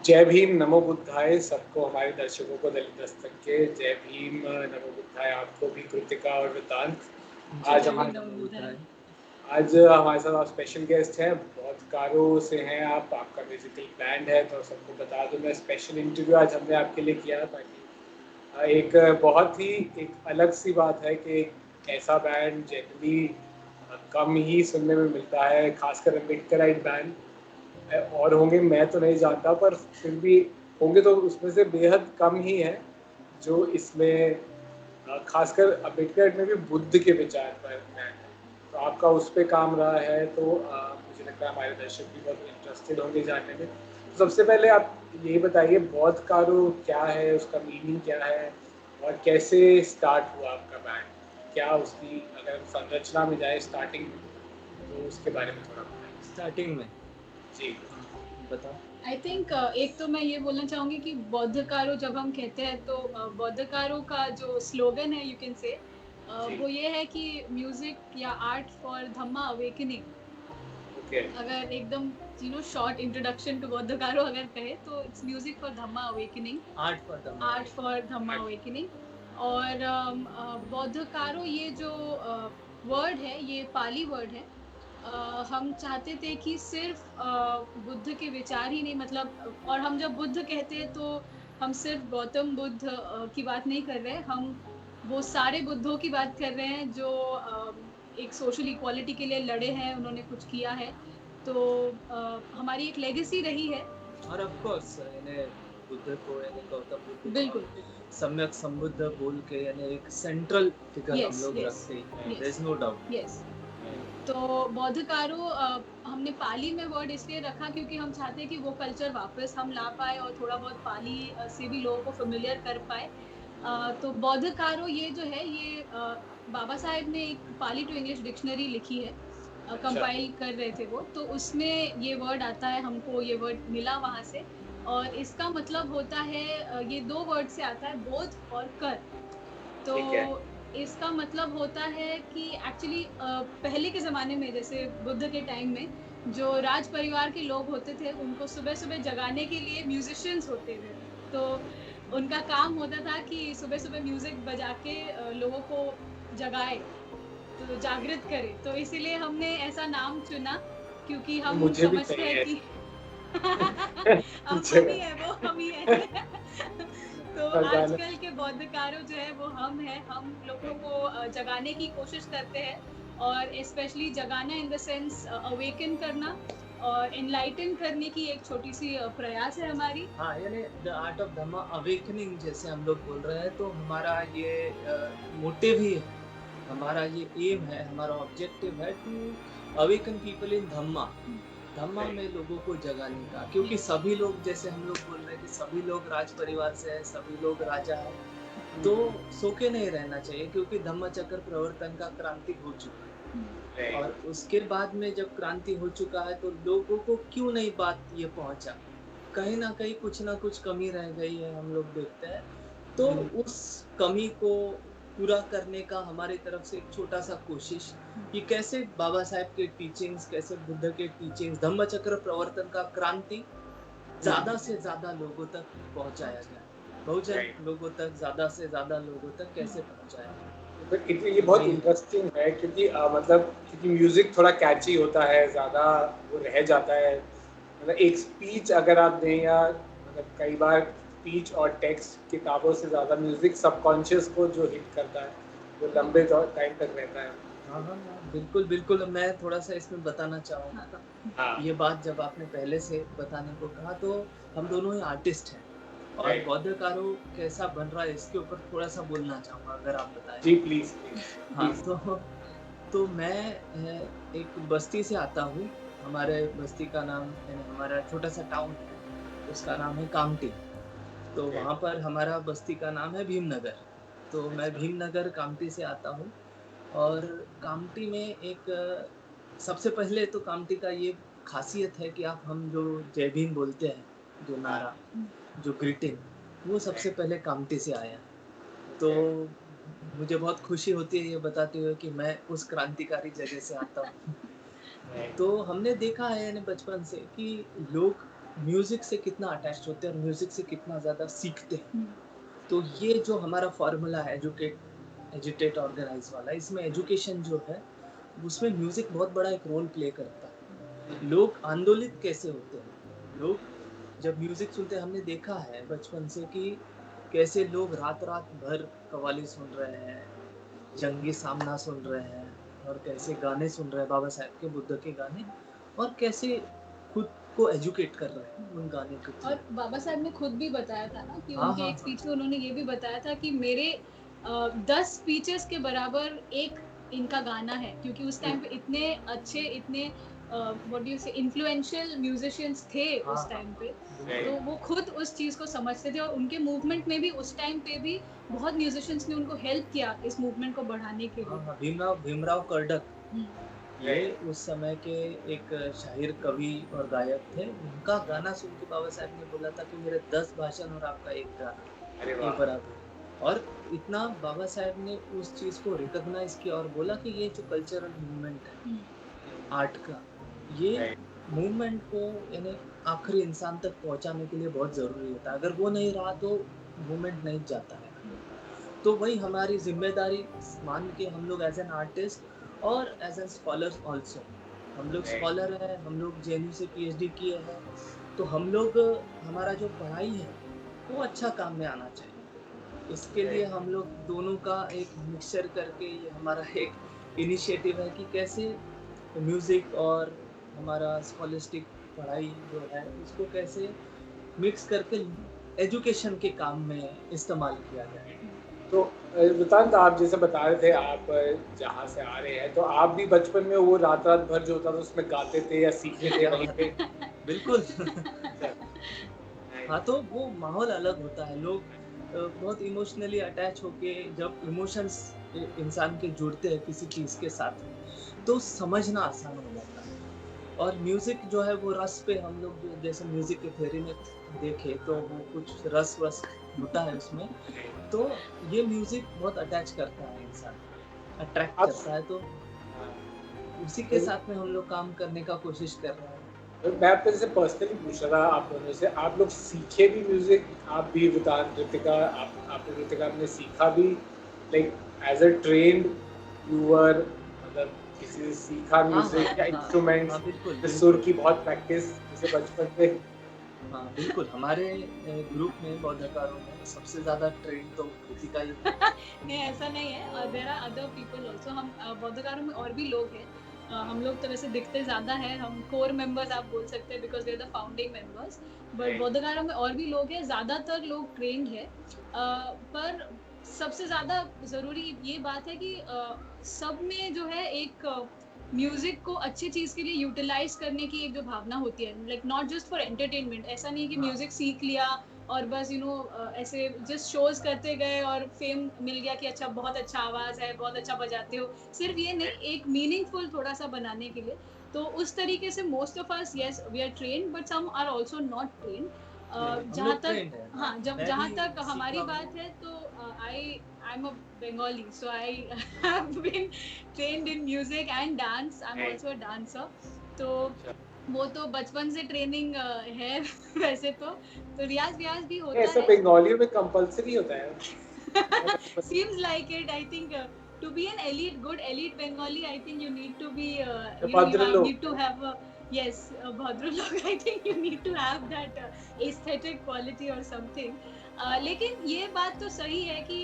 जय भीम, नमो बुद्धाय सबको, हमारे दर्शकों को दलित दस्तक के जय भीम, नमो बुद्धाय आपको भी, कृतिका और वेदांत। जय आज भीम हमारे नमो बुद्धाय। आज हमारे साथ आप स्पेशल गेस्ट हैं, बहुत कारो से हैं आप, आपका म्यूजिकल बैंड है, तो सबको बता दूं मैं स्पेशल इंटरव्यू आज हमने आपके लिए किया ताकि एक बहुत ही एक अलग सी बात है कि एक ऐसा बैंड जनरली कम ही सुनने में मिलता है, खासकर अम्बेडकराइट बैंड और होंगे मैं तो नहीं जानता, पर फिर भी होंगे तो उसमें से बेहद कम ही है जो इसमें खासकर अम्बेडकर में भी बुद्ध के विचार पर है। तो आपका उस पर काम रहा है, तो मुझे लगता है हमारे दर्शक भी बहुत इंटरेस्टेड होंगे जानने में। तो सबसे पहले आप यही बताइए, बौद्ध कारो क्या है, उसका मीनिंग क्या है और कैसे स्टार्ट हुआ आपका बैंड, क्या उसकी अगर हम संरचना में जाए स्टार्टिंग में, तो उसके बारे में थोड़ा बताइए। स्टार्टिंग में जी बताओ। आई थिंक एक तो मैं ये बोलना चाहूंगी कि बौद्धकारो जब हम कहते हैं तो बौद्धकारो का जो स्लोगन है, यू कैन से, जी। वो ये है कि म्यूजिक या art for Dhamma awakening. Okay. अगर एकदम शॉर्ट इंट्रोडक्शन टू बौद्धकारो अगर कहे तो it's music for Dhamma awakening, art for the art for Dhamma awakening. और बौद्धकारो ये जो वर्ड है, ये पाली वर्ड है। हम चाहते थे कि सिर्फ बुद्ध के विचार ही नहीं, मतलब, और हम जब बुद्ध कहते हैं तो हम सिर्फ गौतम बुद्ध की बात नहीं कर रहे हैं, हम वो सारे बुद्धों की बात कर रहे हैं जो एक सोशल इक्वालिटी के लिए लड़े हैं, उन्होंने कुछ किया है। तो हमारी एक लेगेसी रही है। और ऑफ कोर्स यानी बुद्ध को यानी गौतम बुद्ध को बिल्कुल। हम सम्यक संबुद्ध बोल के यानी एक सेंट्रल फिगर हम यस लोग यस रखते हैं, there yes is no doubt. Yes. तो बौद्धकारो हमने पाली में वर्ड इसलिए रखा क्योंकि हम चाहते हैं कि वो कल्चर वापस हम ला पाए और थोड़ा बहुत पाली से भी लोगों को फेमिलियर कर पाए। तो बौद्धकारो ये जो है, ये बाबा साहेब ने एक पाली टू इंग्लिश डिक्शनरी लिखी है, अच्छा। कंपाइल कर रहे थे वो, तो उसमें ये वर्ड आता है, हमको ये वर्ड मिला वहां से। और इसका मतलब होता है, ये दो वर्ड से आता है, बोध और कर। तो ठीक है। इसका मतलब होता है कि एक्चुअली पहले के ज़माने में, जैसे बुद्ध के टाइम में, जो राज परिवार के लोग होते थे, उनको सुबह-सुबह जगाने के लिए म्यूजिशियंस होते थे। तो उनका काम होता था कि सुबह-सुबह म्यूज़िक बजा के लोगों को जगाए, तो जागृत करे। तो इसीलिए हमने ऐसा नाम चुना, क्योंकि हम मुझे भी समझते हैं चाहिए। कि हम ही चलो। है, वो हम ही है। तो मजाल है। आजकल के बौद्धकारो जो है वो हम है, हम लोगों को जगाने की कोशिश करते हैं, और स्पेशली जगाना इन द सेंस अवेकन करना और एनलाइटन करने की एक छोटी सी प्रयास है हमारी। हाँ यानी the art of Dhamma awakening जैसे हम लोग बोल रहे हैं, तो हमारा ये मोटिव ही है, हमारा ये एम है, हमारा ऑब्जेक्टिव है टू अवेकन पीपल इन धम्मा, धम्मा में लोगों को जगाने का। क्योंकि सभी लोग, जैसे हम लोग बोल रहे हैं कि सभी लोग राज परिवार से है, सभी लोग राजा है, तो सोके नहीं रहना चाहिए, क्योंकि धम्म चक्र प्रवर्तन का क्रांति हो चुका है। और उसके बाद में जब क्रांति हो चुका है तो लोगों को क्यों नहीं बात ये पहुंचा, कहीं ना कहीं कुछ ना कुछ कमी रह गई है, हम लोग देखते हैं। तो उस कमी को पूरा करने का हमारी तरफ से एक छोटा सा कोशिश कि कैसे बाबा साहेब के टीचिंग्स, कैसे बुद्ध के टीचिंग्स, धम्म चक्र प्रवर्तन का क्रांति ज्यादा से ज्यादा लोगों तक पहुंचाया जाए, बहुजन लोगों तक, ज्यादा से ज्यादा लोगों तक कैसे पहुंचाया जाए। तो ये तो बहुत यही है। इंटरेस्टिंग है क्योंकि मतलब क्योंकि म्यूजिक थोड़ा कैची होता है, ज़्यादा वो रह जाता है। मतलब एक स्पीच अगर आप दें, या मतलब कई बार स्पीच और टेक्स्ट किताबों से ज़्यादा म्यूजिक सबकॉन्शियस को जो हिट करता है वो लंबे टाइम तक रहता है। हाँ हाँ हाँ, बिल्कुल बिल्कुल। मैं थोड़ा सा इसमें बताना चाहूँगा। हाँ। ये बात जब आपने पहले से बताने को कहा, तो हम दोनों ही आर्टिस्ट हैं, और राइट। बौद्धकारो कैसा बन रहा है इसके ऊपर थोड़ा सा बोलना चाहूँगा, अगर आप बताएं। जी प्लीज़ प्लीज़ हाँ, प्लीज़। तो मैं एक बस्ती से आता हूँ। हमारे बस्ती का नाम, यानी हमारा छोटा सा टाउन है, उसका नाम है कामटी। तो वहाँ पर हमारा बस्ती का नाम है भीमनगर। तो मैं अच्छा। भीमनगर कामटी से आता हूँ। और कामटी में एक सबसे पहले तो कामटी का ये खासियत है कि आप, हम जो जय भीम बोलते हैं, जो हाँ। नारा, जो ग्रीटिंग, वो सबसे राइट। पहले कामटी से आया है। तो ओके। मुझे बहुत खुशी होती है ये बताते हुए कि मैं उस क्रांतिकारी जगह से आता हूँ। राइट। तो हमने देखा है यानी बचपन से कि लोग म्यूजिक से कितना अटैच होते हैं और म्यूजिक से कितना ज़्यादा सीखते हैं। हम्म, तो ये जो हमारा फॉर्मूला है एजुटेट ऑर्गेनाइज वाला, इसमें एजुकेशन जो है उसमें म्यूजिक बहुत बड़ा एक रोल प्ले करता है। लोग आंदोलित कैसे होते हैं, लोग जब म्यूजिक सुनते हैं, हमने देखा है बचपन से कि कैसे लोग रात रात भर कव्वाली सुन रहे हैं, जंगी सामना सुन रहे हैं, और कैसे गाने सुन रहे हैं बाबा साहेब के, बुद्ध के गाने, और कैसे खुद को एजुकेट कर रहे हैं उन गाने के थ्रू। और बाबा साहब ने खुद भी बताया था ना कि हाँ उनके हाँ एक हाँ स्पीच में उन्होंने ये भी बताया था कि मेरे 10 स्पीचेस के बराबर एक इनका गाना है, क्योंकि उस टाइम पे इतने अच्छे, इतने व्हाट डू यू से इन्फ्लुएंशियल म्यूजिशियंस थे हाँ उस हाँ टाइम पे। बिल्कुल। तो वो खुद उस चीज को समझते थे, और उनके मूवमेंट में भी उस टाइम पे भी बहुत म्यूजिशियंस ने उनको हेल्प किया इस मूवमेंट को बढ़ाने के हाँ लिए। हाँ, भीमराव कर्डक, हम्म, ये उस समय के एक शायर, कवि और गायक थे। उनका गाना सुन के बाबा साहब ने बोला था कि मेरे 10 भाषण और आपका एक गाना अरे ये वाह। बराबर है। और इतना बाबा साहब ने उस चीज को रिकॉग्नाइज किया और बोला कि ये जो कल्चरल मूवमेंट है हम्म, आर्ट का, ये Right. मूवमेंट को यानी आखिरी इंसान तक पहुंचाने के लिए बहुत जरूरी होता है। अगर वो नहीं रहा तो मूवमेंट नहीं जाता है आगे। तो वही हमारी जिम्मेदारी मान के हम लोग एज एन आर्टिस्ट और एज एन स्कॉलर ऑल्सो, हम लोग Right. स्कॉलर हैं, हम लोग जेएनयू से पीएचडी किए हैं, तो हम लोग, हमारा जो पढ़ाई है वो अच्छा काम में आना चाहिए। इसके लिए हम लोग दोनों का एक मिक्सचर करके ये हमारा एक इनिशिएटिव है कि कैसे म्यूजिक और हमारा स्कॉलस्टिक पढ़ाई जो है उसको कैसे मिक्स करके एजुकेशन के काम में इस्तेमाल किया जाए। तो वृतांत, आप जैसे बता रहे थे, आप जहाँ से आ रहे हैं, तो आप भी बचपन में वो रात रात भर जो होता था उसमें गाते थे या सीखते थे वहीं पे? बिल्कुल। अच्छा, हाँ, तो वो माहौल अलग होता है। लोग बहुत इमोशनली अटैच होके, जब इमोशंस इंसान के जुड़ते हैं किसी चीज के साथ, तो समझना आसान हो जाता है। और म्यूजिक जो है वो रस पे, हम लोग जैसे म्यूजिक की थ्योरी में देखे तो वो कुछ रस वस होता है उसमें। तो ये म्यूजिक बहुत अटैच करता है इंसान, अट्रैक्ट आप करता है, तो हाँ, उसी के साथ में हम लोग काम करने का कोशिश कर रहे हैं। मैं आपसे जैसे पर्सनली पूछ रहा था, आप दोनों से, आप लोग सीखे भी म्यूजिक? आप भी वृतांत, ऋतिका, आपने ऋतिका ने सीखा भी, like as a trained viewer, मतलब किसी से सीखा हाँ हाँ म्यूजिक या हाँ इंस्ट्रूमेंट्स, हाँ, बिल्कुल सुर बिल्कुल। की बहुत प्रैक्टिस जैसे बचपन से? हाँ बिल्कुल, हमारे ग्रुप में बौद्धकारों में सबसे ज्यादा ट्रेन तो कृतिका ही है। नहीं, ऐसा नहीं है, there are other people also. हम बौद्धकारों में और भी लोग हैं। हम लोग तो वैसे दिखते ज़्यादा हैं, हम कोर मेंबर्स आप बोल सकते हैं, because we are the founding members. But बौद्धकारों में और भी लोग हैं, ज़्यादातर लोग ट्रेंड है। पर सबसे ज़्यादा ज़रूरी ये बात है कि सब में जो है एक म्यूजिक को अच्छी चीज के लिए यूटिलाइज करने की एक जो भावना होती है, like not just for entertainment. ऐसा नहीं कि हाँ म्यूजिक सीख लिया और बस ऐसे जस्ट शोज करते गए और फेम मिल गया कि अच्छा, बहुत अच्छा आवाज है, बहुत अच्छा बजाते हो, सिर्फ ये नहीं, एक मीनिंगफुल थोड़ा सा बनाने के लिए। तो उस तरीके से most of us, yes we are train, but some are also not train. नहीं, हम जहाँ लोग तक, ट्रेंड है। हाँ, हाँ, जब मैं भी जहाँ तक सीखा हमारी हूँ। बात है, तो I am a Bengali, so I have been trained in music and dance. I'm also a dancer. तो वो तो बचपन से ट्रेनिंग है। वैसे तो रियाज व्याज भी होता ऐसा है। बंगालियों में कंपलसरी होता है? Seems like it. I think to be an elite, good elite Bengali, I think you need to be, भद्र लोग, need to have a, yes, Bhadra log. I think you need to have that aesthetic quality or something. लेकिन ये बात तो सही है कि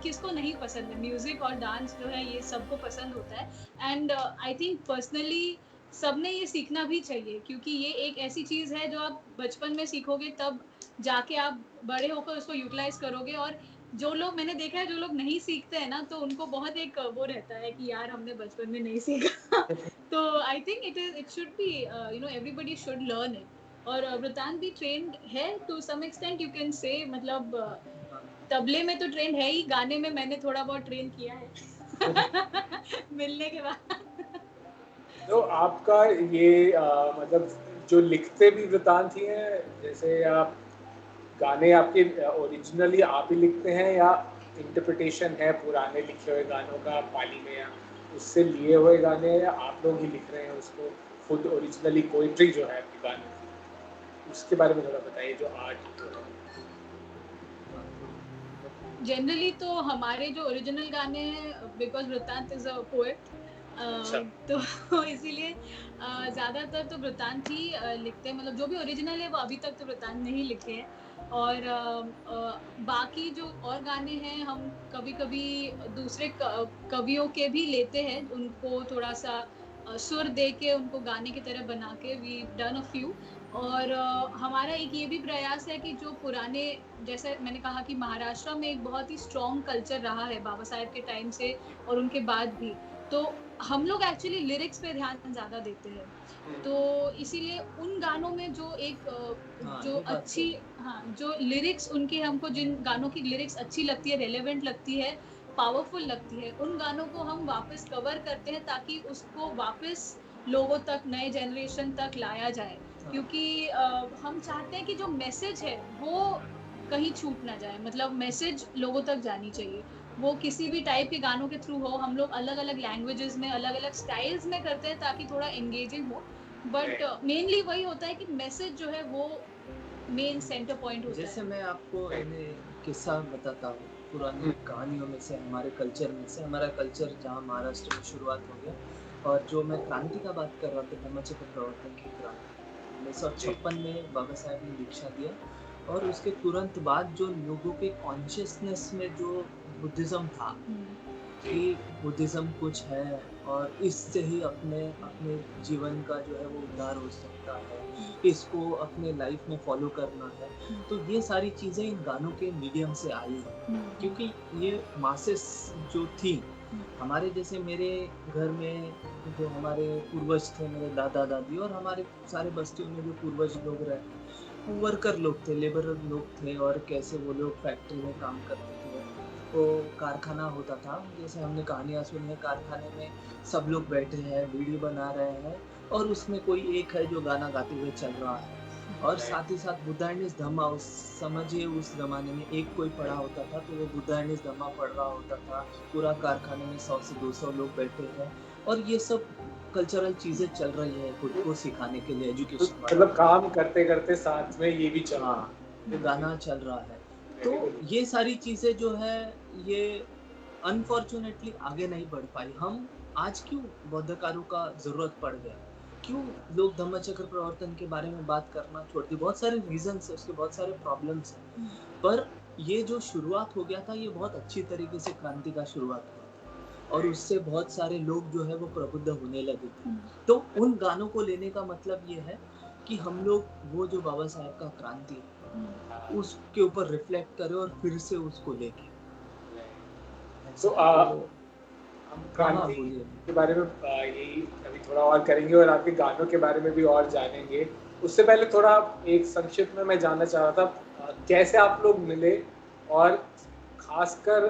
किसको नहीं पसंद है म्यूजिक और डांस, जो है ये सबको पसंद होता है। एंड आई थिंक पर्सनली सबने ये सीखना भी चाहिए, क्योंकि ये एक ऐसी चीज है जो आप बचपन में सीखोगे, तब जाके आप बड़े होकर उसको यूटिलाइज करोगे। और जो लोग, मैंने देखा है, जो लोग नहीं सीखते हैं ना, तो उनको बहुत एक वो रहता है कि यार हमने बचपन में नहीं सीखा। तो I think it should be, everybody should learn it. और वृतांत भी ट्रेंड है to some extent, you can say, मतलब तबले में तो ट्रेंड है ही, गाने में मैंने थोड़ा बहुत ट्रेन किया है। मिलने के बाद। तो आपका ये मतलब जो लिखते भी वृतांत ही हैं, जैसे आप गाने आपके ओरिजिनली आप ही लिखते हैं, या इंटरप्रिटेशन है पुराने लिखे हुए गानों का पाली में, या उससे लिए हुए गाने, या आप लोग ही लिख रहे हैं उसको खुद, ओरिजिनली पोइट्री जो है आपके गानों की? उसके बारे में थोड़ा बताइए जो आर्ट जनरली तो हमारे जो ओरिजिनल गाने हैं, बिकॉज वृत्तांत इज अ पोएट, अच्छा तो इसीलिए ज़्यादातर तो वृत्तांत ही लिखते हैं। मतलब जो भी ओरिजिनल है वो अभी तक तो वृत्तांत ने ही लिखे हैं। और बाकी जो और गाने हैं हम कभी कभी दूसरे कवियों के भी लेते हैं, उनको थोड़ा सा सुर दे के उनको गाने की तरह बना के वी डन अ फ्यू। और हमारा एक ये भी प्रयास है कि जो पुराने, जैसे मैंने कहा कि महाराष्ट्र में एक बहुत ही स्ट्रॉन्ग कल्चर रहा है बाबा साहेब के टाइम से और उनके बाद भी, तो हम लोग एक्चुअली लिरिक्स पे ध्यान ज़्यादा देते हैं। तो इसीलिए उन गानों में जो एक हाँ, जो ये बात अच्छी, सही है। हाँ, जो लिरिक्स उनके, हमको जिन गानों की लिरिक्स अच्छी लगती है, रेलेवेंट लगती है, पावरफुल लगती है, उन गानों को हम वापस कवर करते हैं ताकि उसको वापस लोगों तक, नए जनरेशन तक लाया जाए। हाँ, क्योंकि हम चाहते हैं कि जो मैसेज है वो कहीं छूट ना जाए। मतलब मैसेज लोगों तक जानी चाहिए, वो किसी भी टाइप के गानों के थ्रू हो। हम लोग अलग अलग लैंग्वेजेस में, अलग अलग स्टाइल्स में करते हैं ताकि थोड़ा एंगेजिंग हो। बट है मेनली वही होता है कि मैसेज जो है वो मेन सेंटर पॉइंट होता जैसे है। मैं आपको राइट इन्हें किस्सा बताता हूँ, पुरानी कहानियों में से, हमारे कल्चर में से। हमारा कल्चर जहाँ महाराष्ट्र में शुरुआत हो गया, और जो मैं क्रांति का बात कर रहा था, धम्मचक्र प्रवर्तन की क्रांति, जी 1956 में बाबा साहेब ने दीक्षा दिया। और उसके तुरंत बाद जो लोगों के कॉन्शियसनेस में जो बुद्धिज्म था, जी कि बुद्धिज्म कुछ है और इससे ही अपने अपने जीवन का जो है वो उद्धार हो सकता है, इसको अपने लाइफ में फॉलो करना है। तो ये सारी चीज़ें इन गानों के मीडियम से आई हैं, क्योंकि ये मासेस जो थी, हमारे जैसे मेरे घर में जो हमारे पूर्वज थे, मेरे दादा दादी और हमारे सारे बस्तियों में जो पूर्वज लोग रहे, वो वर्कर लोग थे, लेबर लोग थे। और कैसे वो लोग फैक्ट्री में काम करते थे, वो कारखाना होता था, जैसे हमने कहानियाँ सुनी है, कारखाने में सब लोग बैठे हैं, वीडियो बना रहे हैं, और उसमें कोई एक है जो गाना गाते हुए चल रहा है। और साथ ही साथ बुद्धाइनिस धम्मा, उस समझिए उस ज़माने में एक कोई पढ़ा होता था तो वो बुद्धाइनिस धम्मा पढ़ रहा होता था। पूरा कारखाने में 100 से 200 लोग बैठे हैं, और ये सब कल्चरल चीज़ें चल रही है खुद को सिखाने के लिए, एजुकेशन वाला मतलब प्रोग्राम। काम करते करते साथ में ये भी चल रहा हाँ, ये गाना चल रहा है। तो वेरी गुड ये सारी चीज़ें जो है, ये अनफॉर्च्यूनेटली आगे नहीं बढ़ पाई। हम आज क्यों बौद्धकारों का ज़रूरत पड़ गया? क्यों लोग धम्मचक्र प्रवर्तन के बारे में बात करना छोड़ दिए? बहुत सारे रीज़न्स हैं, उसके बहुत सारे प्रॉब्लम्स हैं। पर ये जो शुरुआत हो गया था, ये बहुत अच्छी तरीके से क्रांति का शुरुआत हुआ था, और उससे बहुत सारे लोग जो है वो प्रबुद्ध होने लगे थे। तो उन गानों को लेने का मतलब ये है कि हम लोग वो जो बाबा साहेब का क्रांति है, उसके ऊपर रिफ्लेक्ट करें और फिर से उसको लेके तो ऐसा तो। हम हाँ, हाँ, क्रांति बोलिए। के बारे में यही अभी थोड़ा और करेंगे और आपके गानों के बारे में भी और जानेंगे। उससे पहले थोड़ा एक संक्षिप्त में मैं जानना चाह रहा था कैसे आप लोग मिले और खासकर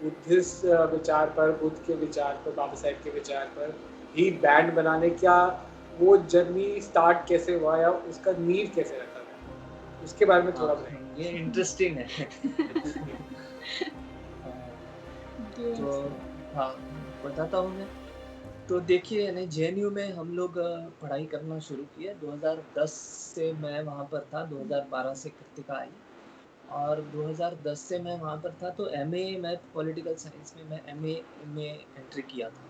बुद्धिस्ट विचार पर, बुद्ध के विचार पर, बाबा साहेब के विचार पर ही बैंड बनाने, क्या वो जर्नी स्टार्ट कैसे हुआ या उसका नींव कैसे रखा था, उसके बारे में थोड़ा हाँ, बताएंगे। ये इंटरेस्टिंग है। तो हाँ, बताता हूँ मैं। तो देखिए, यानी जेएनयू में हम लोग पढ़ाई करना शुरू किए 2010 से। मैं वहाँ पर था, 2012 से कृतिका आई, और 2010 से मैं वहाँ पर था। तो एमए, मैं पॉलिटिकल साइंस में मैं एमए में एंट्री किया था।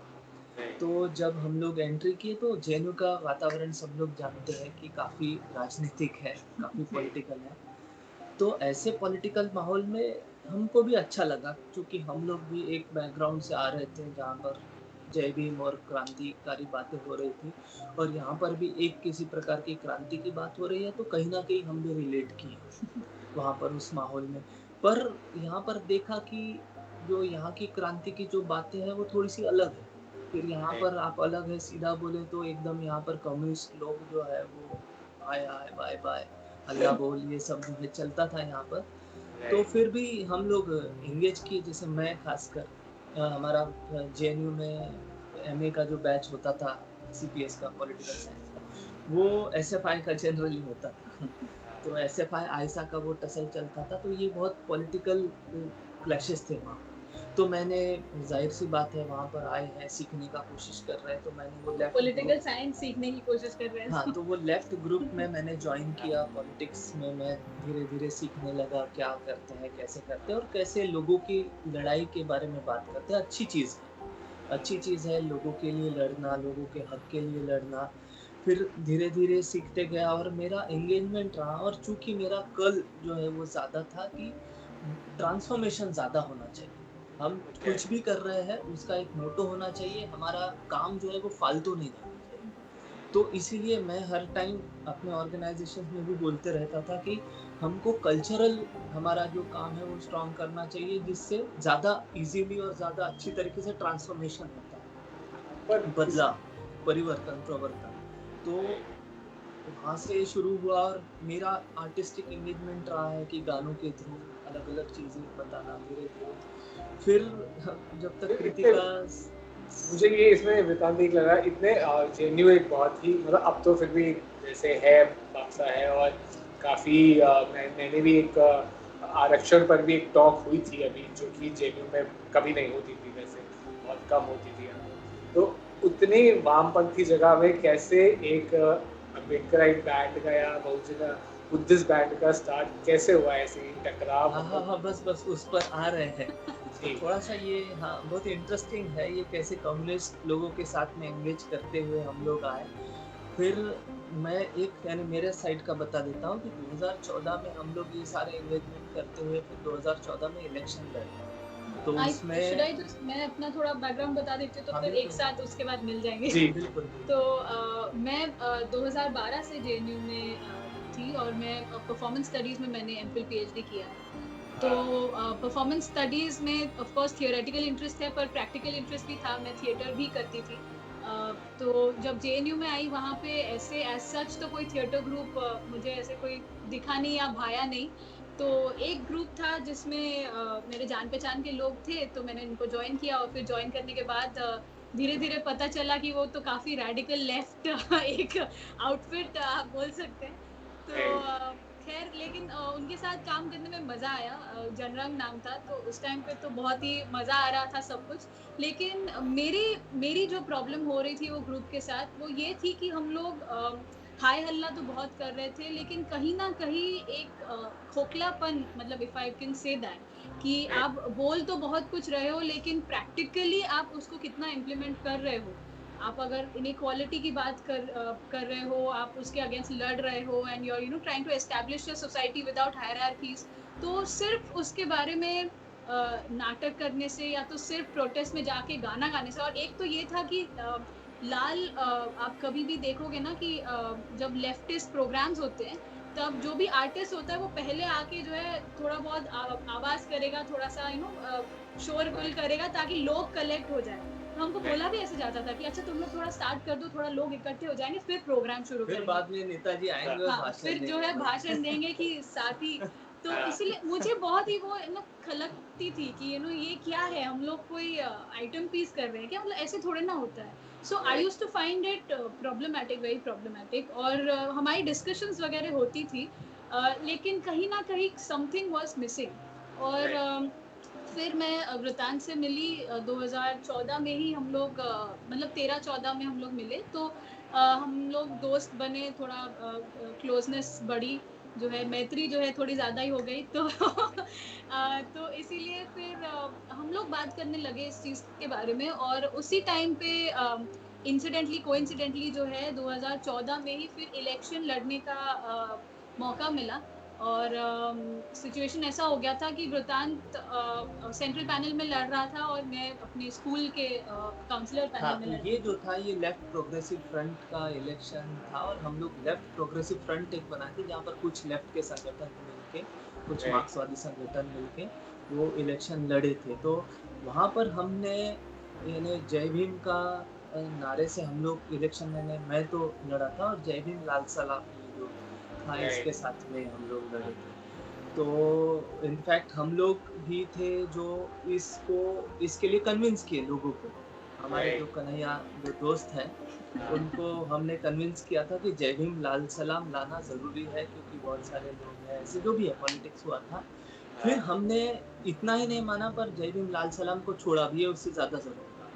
तो जब हम लोग एंट्री किए तो जेएनयू का वातावरण सब लोग जानते हैं कि काफ़ी राजनीतिक है, काफ़ी पॉलिटिकल है। तो ऐसे पॉलिटिकल माहौल में हमको भी अच्छा लगा, क्योंकि हम लोग भी एक बैकग्राउंड से आ रहे थे जहाँ पर जय भीम और क्रांतिकारी बातें हो रही थी, और यहाँ पर भी एक किसी प्रकार की क्रांति की बात हो रही है, तो कहीं ना कहीं हम भी रिलेट किए वहाँ पर उस माहौल में। पर यहाँ पर देखा कि जो यहाँ की क्रांति की जो बातें हैं वो थोड़ी सी अलग है। फिर यहाँ पर आप अलग है सीधा बोले तो एकदम यहाँ पर कम्युनिस्ट लोग जो है वो हाय हाय बाय बाय, हल्ला बोल, ये सब जो है चलता था यहाँ पर। तो फिर भी हम लोग एंगेज किए, जैसे मैं खासकर हमारा जेएनयू में एमए का जो बैच होता था, सीपीएस का, पॉलिटिकल साइंस का, वो एसएफआई का जनरली होता था। तो एसएफआई आयसा का वो टसल चलता था, तो ये बहुत पॉलिटिकल क्लैशेस थे वहाँ पर। तो मैंने, ज़ाहिर सी बात है, वहाँ पर आए हैं, सीखने का कोशिश कर रहे हैं, तो मैंने वो लेफ्ट पॉलिटिकल ग्रुप, साइंस सीखने की कोशिश कर रहे हाँ, हैं। तो वो लेफ्ट ग्रुप में मैंने जॉइन किया। पॉलिटिक्स में मैं धीरे-धीरे सीखने लगा क्या करते हैं, कैसे करते हैं और कैसे लोगों की लड़ाई के बारे में बात करते हैं। अच्छी चीज़ है। अच्छी चीज़ है लोगों के लिए लड़ना, लोगों के हक के लिए लड़ना। फिर धीरे-धीरे सीखते गया और मेरा एंगेजमेंट रहा, और चूँकि मेरा कल जो है वो ज़्यादा था कि ट्रांसफ़ॉर्मेशन ज़्यादा होना चाहिए। हम ओके। कुछ भी कर रहे हैं उसका एक मोटो होना चाहिए, हमारा काम जो है वो फालतू नहीं जाना चाहिए। तो इसीलिए मैं हर टाइम अपने ऑर्गेनाइज़ेशन में भी बोलते रहता था कि हमको कल्चरल हमारा जो काम है वो स्ट्रॉन्ग करना चाहिए, जिससे ज़्यादा ईज़िली और ज़्यादा अच्छी तरीके से ट्रांसफ़ॉर्मेशन होता है। पर इस बदलाव, परिवर्तन, प्रवर्तन। तो वहाँ से शुरू हुआ और मेरा आर्टिस्टिक एंगेजमेंट रहा है कि गानों के थ्रू अलग-अलग चीज़ें बताना धीरे-धीरे। फिर जब तक इतने कृतिका मुझे ये इसमें वृतांत एक लगा, इतने जेन्युइन, एक बहुत ही, मतलब अब तो फिर भी जैसे है, बादशाह है, और काफ़ी मैंने भी एक आरक्षण पर भी एक टॉक हुई थी अभी, जो कि जेएनयू में कभी नहीं होती थी, वैसे बहुत कम होती थी यहाँ पे। तो उतनी वामपंथी जगह में कैसे एक अम्बेडकराइट बैंड का या बहुजन बुद्धिस्ट बैंड का स्टार्ट कैसे हुआ, ऐसे ही टकराव, हाँ, हाँ, मतलब? हाँ, बस उस पर आ रहे हैं। तो जी। थोड़ा-सा ये, हाँ, बहुत इंटरेस्टिंग है ये कैसे कम्युनिस्ट लोगों के साथ में एंगेज करते हुए हम लोग आए। फिर मैं एक, यानी मेरे साइड का बता देता हूँ कि 2014 में हम लोग ये सारे एंगेजमेंट करते हुए फिर 2014 में इलेक्शन लड़े। तो आई शुड उसमें, आई जस्ट मैं अपना थोड़ा बैकग्राउंड बता देती हूँ, तो हाँ, फिर एक बिल्कुल, साथ उसके बाद मिल जाएंगे। जी। बिल्कुल, तो बिल्कुल। मैं 2012 से जेएनयू में थी, और मैं परफॉर्मेंस स्टडीज में मैंने एमफिल पीएचडी किया है। तो हाँ। परफॉर्मेंस स्टडीज में ऑफ कोर्स थियोरेटिकल इंटरेस्ट है, पर प्रैक्टिकल इंटरेस्ट भी था, मैं थिएटर भी करती थी। तो जब जेएनयू में आई, वहाँ पे ऐसे एज सच तो कोई थिएटर ग्रुप मुझे ऐसे कोई दिखा नहीं या भाया नहीं। तो एक ग्रुप था जिसमें मेरे जान पहचान के लोग थे, तो मैंने उनको ज्वाइन किया, और फिर ज्वाइन करने के बाद धीरे धीरे पता चला कि वो तो काफी रेडिकल लेफ्ट एक आउटफिट आप बोल सकते हैं। तो खैर, लेकिन उनके साथ काम करने में मजा आया। जनरंग नाम था, तो उस टाइम पे तो बहुत ही मजा आ रहा था सब कुछ। लेकिन मेरी मेरी जो प्रॉब्लम हो रही थी वो ग्रुप के साथ, वो ये थी कि हम लोग हाय हल्ला तो बहुत कर रहे थे, लेकिन कहीं ना कहीं एक खोखलापन, मतलब if I can say that, कि आप बोल तो बहुत कुछ रहे हो, लेकिन प्रैक्टिकली आप उसको कितना इम्प्लीमेंट कर रहे हो। आप अगर इनइक्वालिटी की बात कर रहे हो, आप उसके अगेंस्ट लड़ रहे हो, and you are trying to establish your society without hierarchies, तो सिर्फ उसके बारे में नाटक करने से, या तो सिर्फ प्रोटेस्ट में जाके गाना गाने से। और एक तो ये था कि लाल आप कभी भी देखोगे ना कि जब लेफ्टिस्ट प्रोग्राम्स होते हैं, तब जो भी आर्टिस्ट होता है वो पहले आके जो है थोड़ा बहुत आवाज करेगा, थोड़ा सा शोरगुल करेगा, ताकि लोग कलेक्ट हो जाए। तो हमको बोला भी ऐसे जाता था कि अच्छा तुम लोग थोड़ा स्टार्ट कर दो, थोड़ा लोग इकट्ठे हो जाएंगे, फिर प्रोग्राम शुरू फिर करेंगे। बाद में नेताजी आएँगे और हाँ, भाषण फिर जो देंगे है बस। भाषण देंगे कि साथी। तो हाँ। इसीलिए मुझे बहुत ही वो खलकती थी कि ये क्या है, हम लोग कोई आइटम पीस कर रहे हैं क्या, मतलब ऐसे थोड़े ना होता है। So I used to find it problematic, very problematic, और हमारी डिस्कशंस वगैरह होती थी, लेकिन कहीं ना कहीं समथिंग वाज मिसिंग। और फिर मैं वृतांत से मिली 2014 में ही, हम लोग मतलब 13-14 में हम लोग मिले, तो हम लोग दोस्त बने, थोड़ा क्लोजनेस बढ़ी, जो है मैत्री जो है थोड़ी ज्यादा ही हो गई, तो तो इसीलिए फिर हम लोग बात करने लगे इस चीज के बारे में। और उसी टाइम पे इंसिडेंटली कोइंसिडेंटली जो है 2014 में ही फिर इलेक्शन लड़ने का मौका मिला। और सिचुएशन ऐसा हो गया था कि वृतांत सेंट्रल पैनल में लड़ रहा था, और मैं अपने स्कूल के काउंसलर पैनल हाँ, में तो लड़ ये रही जो थी। था ये लेफ्ट प्रोग्रेसिव फ्रंट का इलेक्शन था, और हम लोग लेफ्ट प्रोग्रेसिव फ्रंट एक बनाए थे जहाँ पर कुछ लेफ्ट के संगठन मिलके, कुछ राइट। मार्क्सवादी संगठन मिलके वो इलेक्शन लड़े थे। तो वहाँ पर हमने, यानी जय भीम का नारे से हम लोग इलेक्शन में, मैं तो लड़ा था, और जय भीम लाल सलाम ये जो था इसके राइट। साथ में हम लोग लड़े थे। तो इनफैक्ट हम लोग भी थे जो इसको, इसके लिए कन्विंस किए लोगों को। हमारे जो राइट। कन्हैया जो दोस्त हैं, उनको हमने कन्विंस किया था कि जय भीम लाल सलाम लाना ज़रूरी है, क्योंकि बहुत सारे लोग हैं ऐसे, जो भी है, पॉलिटिक्स हुआ था। फिर हमने इतना ही नहीं माना पर जय भीम लाल सलाम को छोड़ा भी है, उससे ज़्यादा ज़रूरी था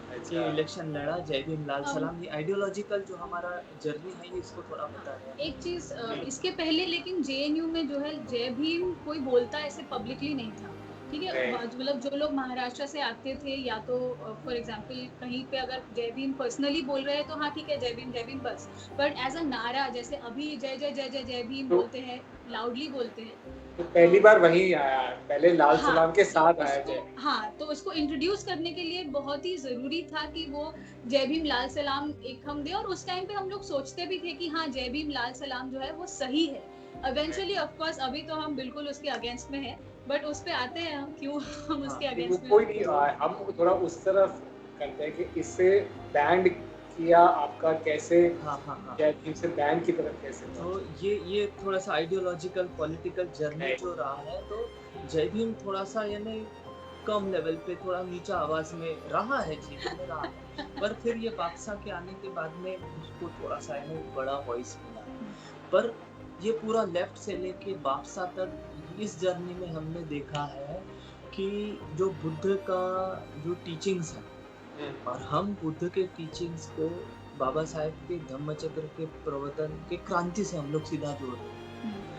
कि अच्छा। इलेक्शन लड़ा, जय भीम लाल हम सलाम। ये आइडियोलॉजिकल जो हमारा जर्नी है, ये इसको थोड़ा बता रहे हैं। एक चीज़ जी। इसके पहले लेकिन जेएनयू में जो है जय भीम कोई बोलता ऐसे पब्लिकली नहीं था, ठीक है? राइट। मतलब जो लोग महाराष्ट्र से आते थे या तो फॉर एग्ज़ाम्पल कहीं पे अगर जय भीम पर्सनली बोल रहे हैं तो हाँ ठीक है, जय भीम बस। बट एज़ अ नारा जैसे अभी जय, जय, जय, जय, जय भीम तो बोलते हैं, लाउडली बोलते हैं। तो अ, पहली बार वहीं आया, पहले लाल हाँ, सलाम के तो साथ आया उसको जय। हाँ, तो उसको इंट्रोड्यूस करने के लिए बहुत ही ज़रूरी था कि वो जय भीम लाल सलाम एक हम दें और उस टाइम पे हम लोग सोचते भी थे कि हाँ, जय भीम लाल सलाम जो है वो सही है। इवेंचुअली ऑफ कोर्स अभी तो हम बिल्कुल उसके अगेंस्ट में हैं, बट उस पे आते हैं हम क्यों हम हाँ, उसके नहीं, वो अगेंस्ट में कोई होंगे। नहीं, हम थोड़ा उस तरफ करते हैं कि इससे बैंड किया आपका कैसे, हाँ, हाँ, हाँ। जय भीम से बैंड की तरफ कैसे तो पहुंचे। ये थोड़ा-सा आइडियोलॉजिकल पॉलिटिकल जर्नी राइट। जो रहा है, तो जय भीम थोड़ा-सा यानी कम लेवल पे थोड़ा नीचा आवाज़ में रहा है, जीवन में रहा है। पर फिर ये बादशाह के आने के बाद में उसको थोड़ा-सा यानी बड़ा वॉइस मिला। पर ये पूरा लेफ्ट से लेके बादशाह तक इस जर्नी में हमने देखा है कि जो बुद्ध का जो टीचिंग्स है और हम बुद्ध के टीचिंग्स को बाबा साहेब के धम्मचक्र के प्रवर्तन के क्रांति से हम लोग सीधा जोड़ रहे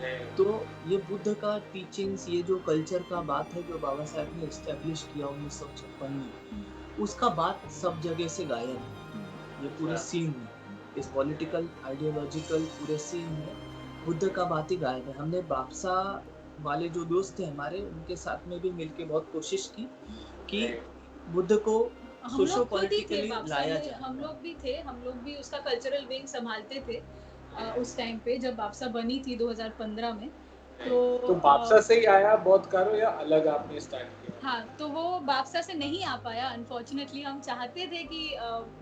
हैं। तो ये बुद्ध का टीचिंग्स, ये जो कल्चर का बात है जो बाबा साहेब ने एस्टेब्लिश किया 1956 में, उसका बात सब जगह से गायब है। ये पूरे सीन में, इस पॉलिटिकल आइडियोलॉजिकल पूरे सीन में बुद्ध का बात ही गायब है। हमने बापसा वाले जो दोस्त थे हमारे, उनके साथ में भी मिलके बहुत कोशिश की कि बुद्ध को हम सोशो लोग खुद ही थे पॉलिटिकली बापसा लाया में, जाए। हम लोग भी थे, हम लोग भी उसका कल्चरल विंग संभालते थे उस टाइम पे जब बापसा बनी थी 2015 में। तो तो बादशाह से ही आया बौद्ध कारो या अलग आपने स्टार्ट किया। हाँ, तो वो बापसा से नहीं आ पाया अनफॉर्चुनेटली। हम चाहते थे कि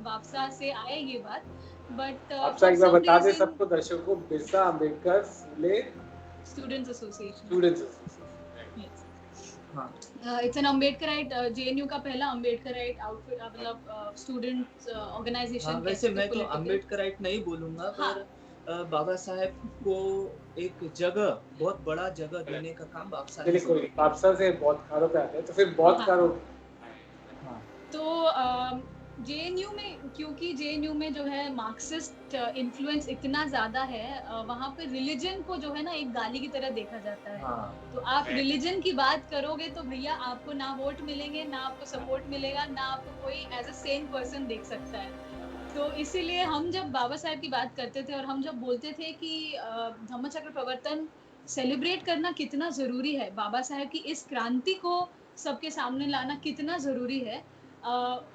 बापसा से आए ये बात, बट बादशाह फॉर एक बार सम बता दे रीजन सबको, दर्शकों को, बिरसा अम्बेडकर फूले स्टूडेंट्स एसोसिएशन, स्टूडेंट्स एसोसिएशन। हाँ, इट्स एन अम्बेडकराइट, जेएनयू का पहला अम्बेडकराइट आउटफिट, मतलब स्टूडेंट हाँ, ऑर्गेनाइजेशन कह वैसे सकते मैं हो, तो पॉलिटिकल। अम्बेडकराइट नहीं बोलूँगा, हाँ, पर बाबा साहेब को एक जगह, बहुत बड़ा जगह देने का काम बादशाह ने चलिए कोई ज़रूर नहीं, किया। बादशाह से बौद्ध कारो पे आते हैं, तो फिर बौद्ध हाँ, कारो। हाँ, तो जेएनयू में, क्योंकि जेएनयू में जो है मार्क्सिस्ट इन्फ्लुएंस इतना ज़्यादा है, वहाँ पे रिलीजन को जो है ना एक गाली की तरह देखा जाता है। हाँ, तो आप रिलीजन की बात करोगे तो भैया आपको ना वोट मिलेंगे, ना आपको सपोर्ट मिलेगा, ना आपको कोई एज अ सेन पर्सन देख सकता है। तो इसीलिए हम जब बाबा साहेब की बात करते थे और हम जब बोलते थे कि धम्मचक्र प्रवर्तन सेलिब्रेट करना कितना ज़रूरी है, बाबा साहेब की इस क्रांति को सबके सामने लाना कितना ज़रूरी है,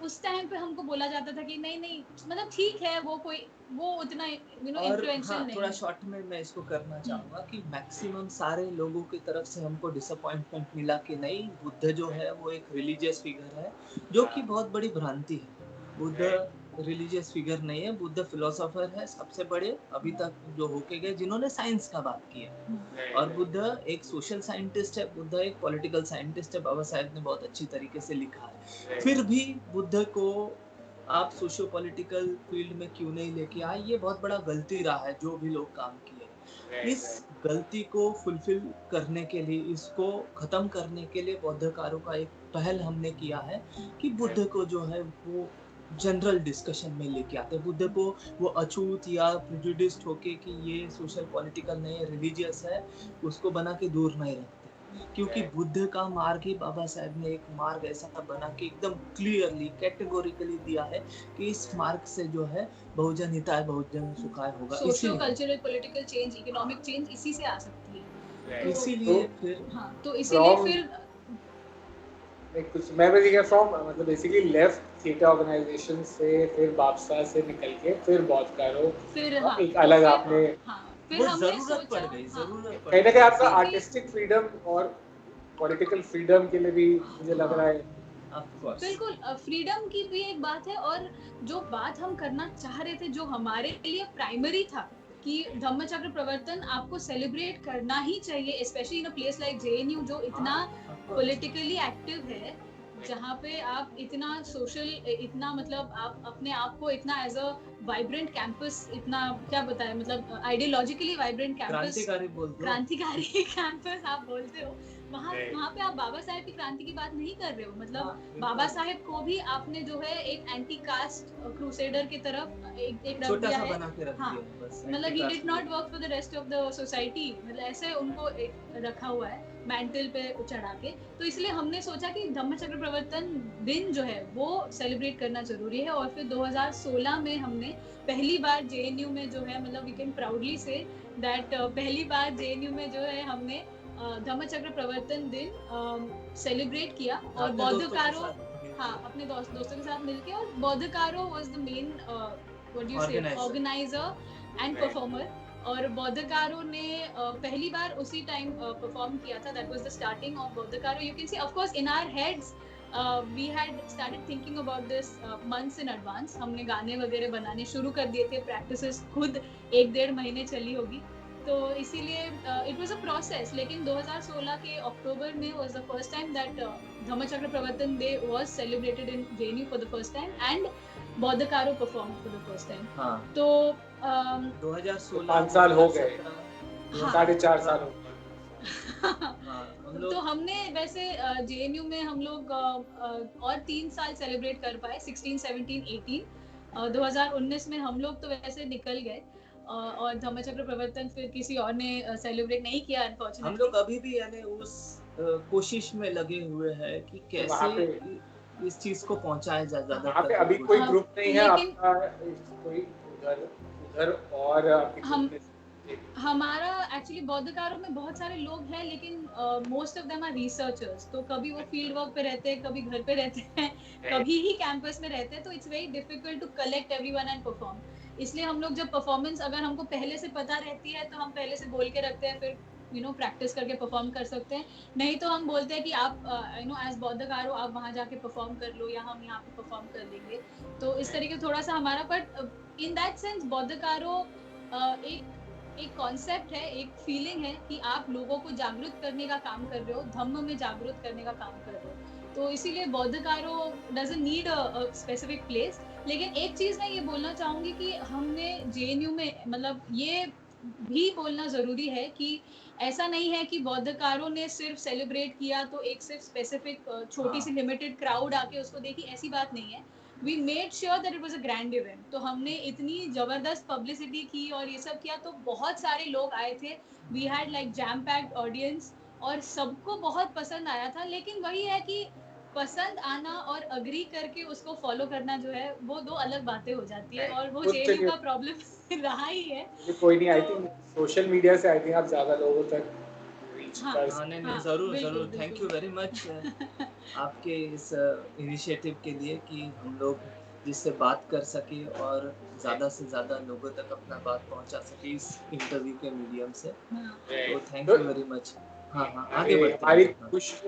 उस टाइम पे हमको बोला जाता था कि नहीं नहीं, मतलब ठीक है, वो उतना और इन्फ्लुएंशियल हाँ, थोड़ा नहीं है। शॉर्ट में मैं इसको करना चाहूँगा कि मैक्सिमम सारे लोगों की तरफ से हमको डिसअपॉइंटमेंट मिला कि नहीं, बुद्ध जो है वो एक रिलीजियस फिगर है, जो कि बहुत बड़ी भ्रांति है। बुद्ध रिलीजियस फिगर नहीं है, बुद्ध फिलोसोफर है सबसे बड़े अभी तक जो होके गए, जिन्होंने साइंस का बात किया। और बुद्ध एक सोशल साइंटिस्ट है, बुद्ध एक पॉलिटिकल साइंटिस्ट है, बाबा साहेब ने बहुत अच्छी तरीके से लिखा है। फिर भी बुद्ध को आप सोशियो पॉलिटिकल फील्ड में क्यों नहीं लेके आए, ये बहुत बड़ा गलती रहा है जो भी लोग काम किए। इस गलती को फुलफिल करने के लिए, इसको खत्म करने के लिए बौद्धकारों का एक पहल हमने किया है कि बुद्ध को जो है वो जनरल डिस्कशन में लेके आते हैं। बुद्ध को वो अछूत या प्रेजुडिस्ड होके कि ये सोशल पॉलिटिकल नहीं है, रिलीजियस है, उसको बना के दूर नहीं रखते। क्योंकि बुद्ध का मार्ग ही बाबा साहेब ने एक मार्ग ऐसा बना के एकदम क्लियरली कैटेगोरिकली दिया है कि इस मार्ग से जो है बहुजन हिताय बहुजन सुखाय होगा। सोशियो इसीलिए cultural political change, economic change इसी से आ सकती है। तो इसीलिए फिर हाँ, तो इसीलिए फिर कुछ मैं बस ये कह फ्रॉम, मतलब बेसिकली लेफ्ट थिएटर ऑर्गेनाइजेशन से फिर बादशाह से निकल के फिर बौद्ध कारो, फिर हाँ, एक तो अलग फिर आपने हाँ, फिर वो हमने जरूरत पड़ सोचा गई, हाँ, जरूरत पड़ कहीं ना गई कहीं आपका क्योंकि आर्टिस्टिक फ्रीडम और पॉलिटिकल फ्रीडम के लिए भी मुझे लग रहा है। Of course. बिल्कुल फ्रीडम की भी एक बात है, और जो बात हम करना चाह रहे थे जो हमारे लिए प्राइमरी था कि धम्मचक्र प्रवर्तन आपको सेलिब्रेट करना ही चाहिए, specially in a place like JNU जो इतना पॉलिटिकली एक्टिव है, जहाँ पे आप इतना सोशल, इतना मतलब आप अपने आप को इतना एज अ वाइब्रेंट कैंपस, इतना क्या बताएं, मतलब आइडियोलॉजिकली वाइब्रेंट कैंपस, क्रांतिकारी बोल दो। क्रांतिकारी कैंपस आप बोलते हो, वहाँ Right. वहाँ पे आप बाबा साहेब की क्रांति की बात नहीं कर रहे हो, मतलब हाँ, बिल्कुल। बाबा साहेब को भी आपने जो है एक एंटी कास्ट क्रूसेडर की तरफ एक रख छोटा दिया सा है। बना के रख हाँ, दिया है बस, मतलब ही anti-caste did not work for the rest of the society, मतलब ऐसे उनको एक रखा हुआ है मैंटल पे चढ़ा के। तो इसलिए हमने सोचा कि धम्मचक्र प्रवर्तन दिन जो है वो सेलिब्रेट करना जरूरी है। और फिर 2016 में हमने पहली बार जेएनयू में जो है, मतलब we can proudly say that पहली बार जेएनयू में जो है हमने धम्मचक्र प्रवर्तन दिन सेलिब्रेट किया। और अपने दोस्तों के बौद्धकारो, साथ मिलके। हाँ, अपने दोस्तों के साथ मिलके। और Bauddhakaro was the main what you say Organizer. Organizer and Right. Performer. और बौद्धकारो ने पहली बार उसी टाइम परफॉर्म किया था। That was the starting of Bauddhakaro. You can see of course in our heads we had started thinking about this months in advance. हमने गाने वगैरह बनाने शुरू कर दिए थे, प्रैक्टिसेस खुद 1-1.5 महीने चली होगी। तो इसीलिए इट वाज अ प्रोसेस। लेकिन 2016 के अक्टूबर में was the first time that Dhammachakra Pravartan day was celebrated in JNU for the first time and Bauddhakaro perform for the first time. हाँ, तो 2016 5 साल हो गए, 2017, हाँ। 4.5 साल हो गए। हाँ, हम लोग तो हमने वैसे जेएनयू में हम लोग और 3 साल सेलिब्रेट कर पाए, 16, 17, 18। 2019 में हम लोग तो वैसे निकल गए और धम्मचक्र प्रवर्तन फिर किसी और ने सेलिब्रेट नहीं किया हम अनफॉर्चुनेटली। लोग अभी भी यानी उस कोशिश में लगे हुए हैं कि वहाँ कैसे पे इस चीज को पहुंचाया जाए ज्यादा वहाँ पे तक अभी लोगों कोई तक। ग्रुप नहीं है लेकिन आपका, कोई उधर उधर और आपके हम ग्रुप में हमारा एक्चुअली बौद्धकारों में बहुत सारे लोग हैं, लेकिन most of them are researchers. तो कभी वो फील्ड वर्क पे रहते हैं, कभी घर पे रहते हैं, कभी ही कैंपस में रहते हैं। तो it's very difficult to collect everyone and perform. इसलिए हम लोग जब परफॉर्मेंस अगर हमको पहले से पता रहती है तो हम पहले से बोल के रखते हैं, फिर प्रैक्टिस करके परफॉर्म कर सकते हैं। नहीं तो हम बोलते हैं कि आप एज बौद्धकारो आप वहाँ जाके परफॉर्म कर लो, या हम यहाँ पे परफॉर्म कर लेंगे। तो इस तरीके थोड़ा सा हमारा, बट इन दैट सेंस बौद्धकारो एक कॉन्सेप्ट है, एक फीलिंग है कि आप लोगों को जागरूक करने का काम कर रहे हो, धम्म में जागरूक करने का काम कर रहे हो। तो इसीलिए Bauddhakaro doesn't need a specific place. लेकिन एक चीज मैं ये बोलना चाहूंगी कि हमने जेएनयू में, मतलब ये भी बोलना जरूरी है कि ऐसा नहीं है कि बौद्धकारों ने सिर्फ सेलिब्रेट किया तो एक सिर्फ स्पेसिफिक छोटी सी लिमिटेड क्राउड आके उसको देखी, ऐसी बात नहीं है। We made sure that it was a grand event. तो हमने इतनी जबरदस्त पब्लिसिटी की और ये सब किया, तो बहुत सारे लोग आए थे। We had like jam packed audience और सबको बहुत पसंद आया था। लेकिन वही है कि पसंद आना और अग्री करके उसको फॉलो करना जो है वो दो अलग बातें हो जाती है, और वो कुछ जेएनयू का प्रॉब्लम रहा ही है। कोई नहीं। आई तो थिंक सोशल मीडिया से आई थिंक आप ज्यादा लोगों तक रीच हाँ, कर हाँ, नहीं नहीं, हाँ, जरूर बिल्कुल जरूर, थैंक यू बिल्कुल। वेरी मच आपके इस इनिशिएटिव के लिए कि हम लोग जिससे बात कर सके और ज़्यादा से ज़्यादा लोगों तक अपना बात पहुंचा सके इस इंटरव्यू के मीडियम से। हाँ, तो थैंक तो यू वेरी मच। हाँ हाँ, आगे अरे बढ़ते हमारी हैं।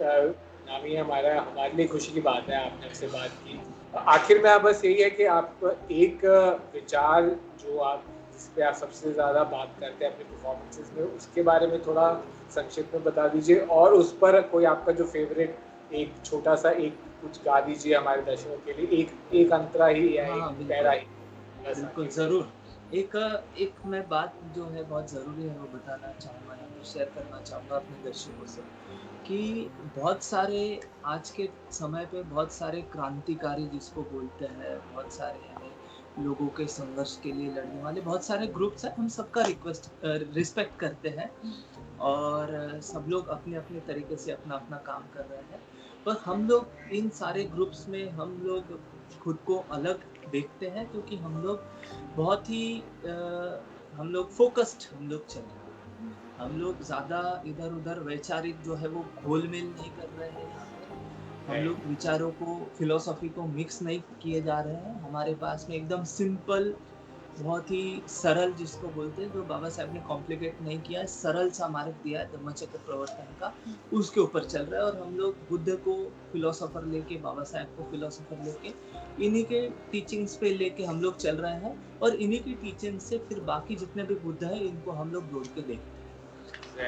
हाँ। नामी हमारे लिए खुशी की बात है आपने हमसे बात की। आखिर में आप बस यही है कि आप एक विचार जो आप जिस पे आप सबसे ज़्यादा बात करते हैं अपने परफॉर्मेंसेस में, उसके बारे में थोड़ा संक्षिप्त में बता दीजिए। और उस पर कोई आपका जो फेवरेट एक छोटा सा एक कुछ गा दीजिए हमारे दर्शकों के लिए, एक अंतरा ही या हाँ, एक पैरा ही। बस बिल्कुल आखिर में। ज़रूर। एक एक मैं बात जो है बहुत ज़रूरी है वो बताना चाहूँगा, या फिर शेयर करना चाहूँगा अपने दर्शकों से, कि बहुत सारे आज के समय पे बहुत सारे क्रांतिकारी जिसको बोलते हैं, बहुत सारे यानी लोगों के संघर्ष के लिए लड़ने वाले बहुत सारे ग्रुप्स हैं। हम सबका रिस्पेक्ट करते हैं और सब लोग अपने अपने तरीके से अपना अपना काम कर रहे हैं। पर हम लोग इन सारे ग्रुप्स में हम लोग खुद को अलग देखते हैं, क्योंकि हम लोग बहुत ही हम लोग फोकस्ड हम लोग चल रहे हैं। हम लोग ज़्यादा इधर उधर वैचारिक जो है वो घोल मेल नहीं कर रहे हैं यहाँ पे। हम लोग विचारों को, फिलोसॉफी को मिक्स नहीं किए जा रहे हैं। हमारे पास में एकदम सिंपल, बहुत ही सरल जिसको बोलते हैं, जो बाबा साहब ने कॉम्प्लिकेट नहीं किया है, सरल सा मार्ग दिया है धम्मचक्र प्रवर्तन का, उसके ऊपर चल रहा है। और हम लोग बुद्ध को फिलोसोफर लेके, बाबा साहब को फिलोसोफर लेके, इन्हीं के टीचिंग्स पे लेके हम लोग चल रहे हैं। और इन्हीं की टीचिंग से फिर बाकी जितने भी बुद्ध हैं इनको हम लोग जोड़ के देखते हैं।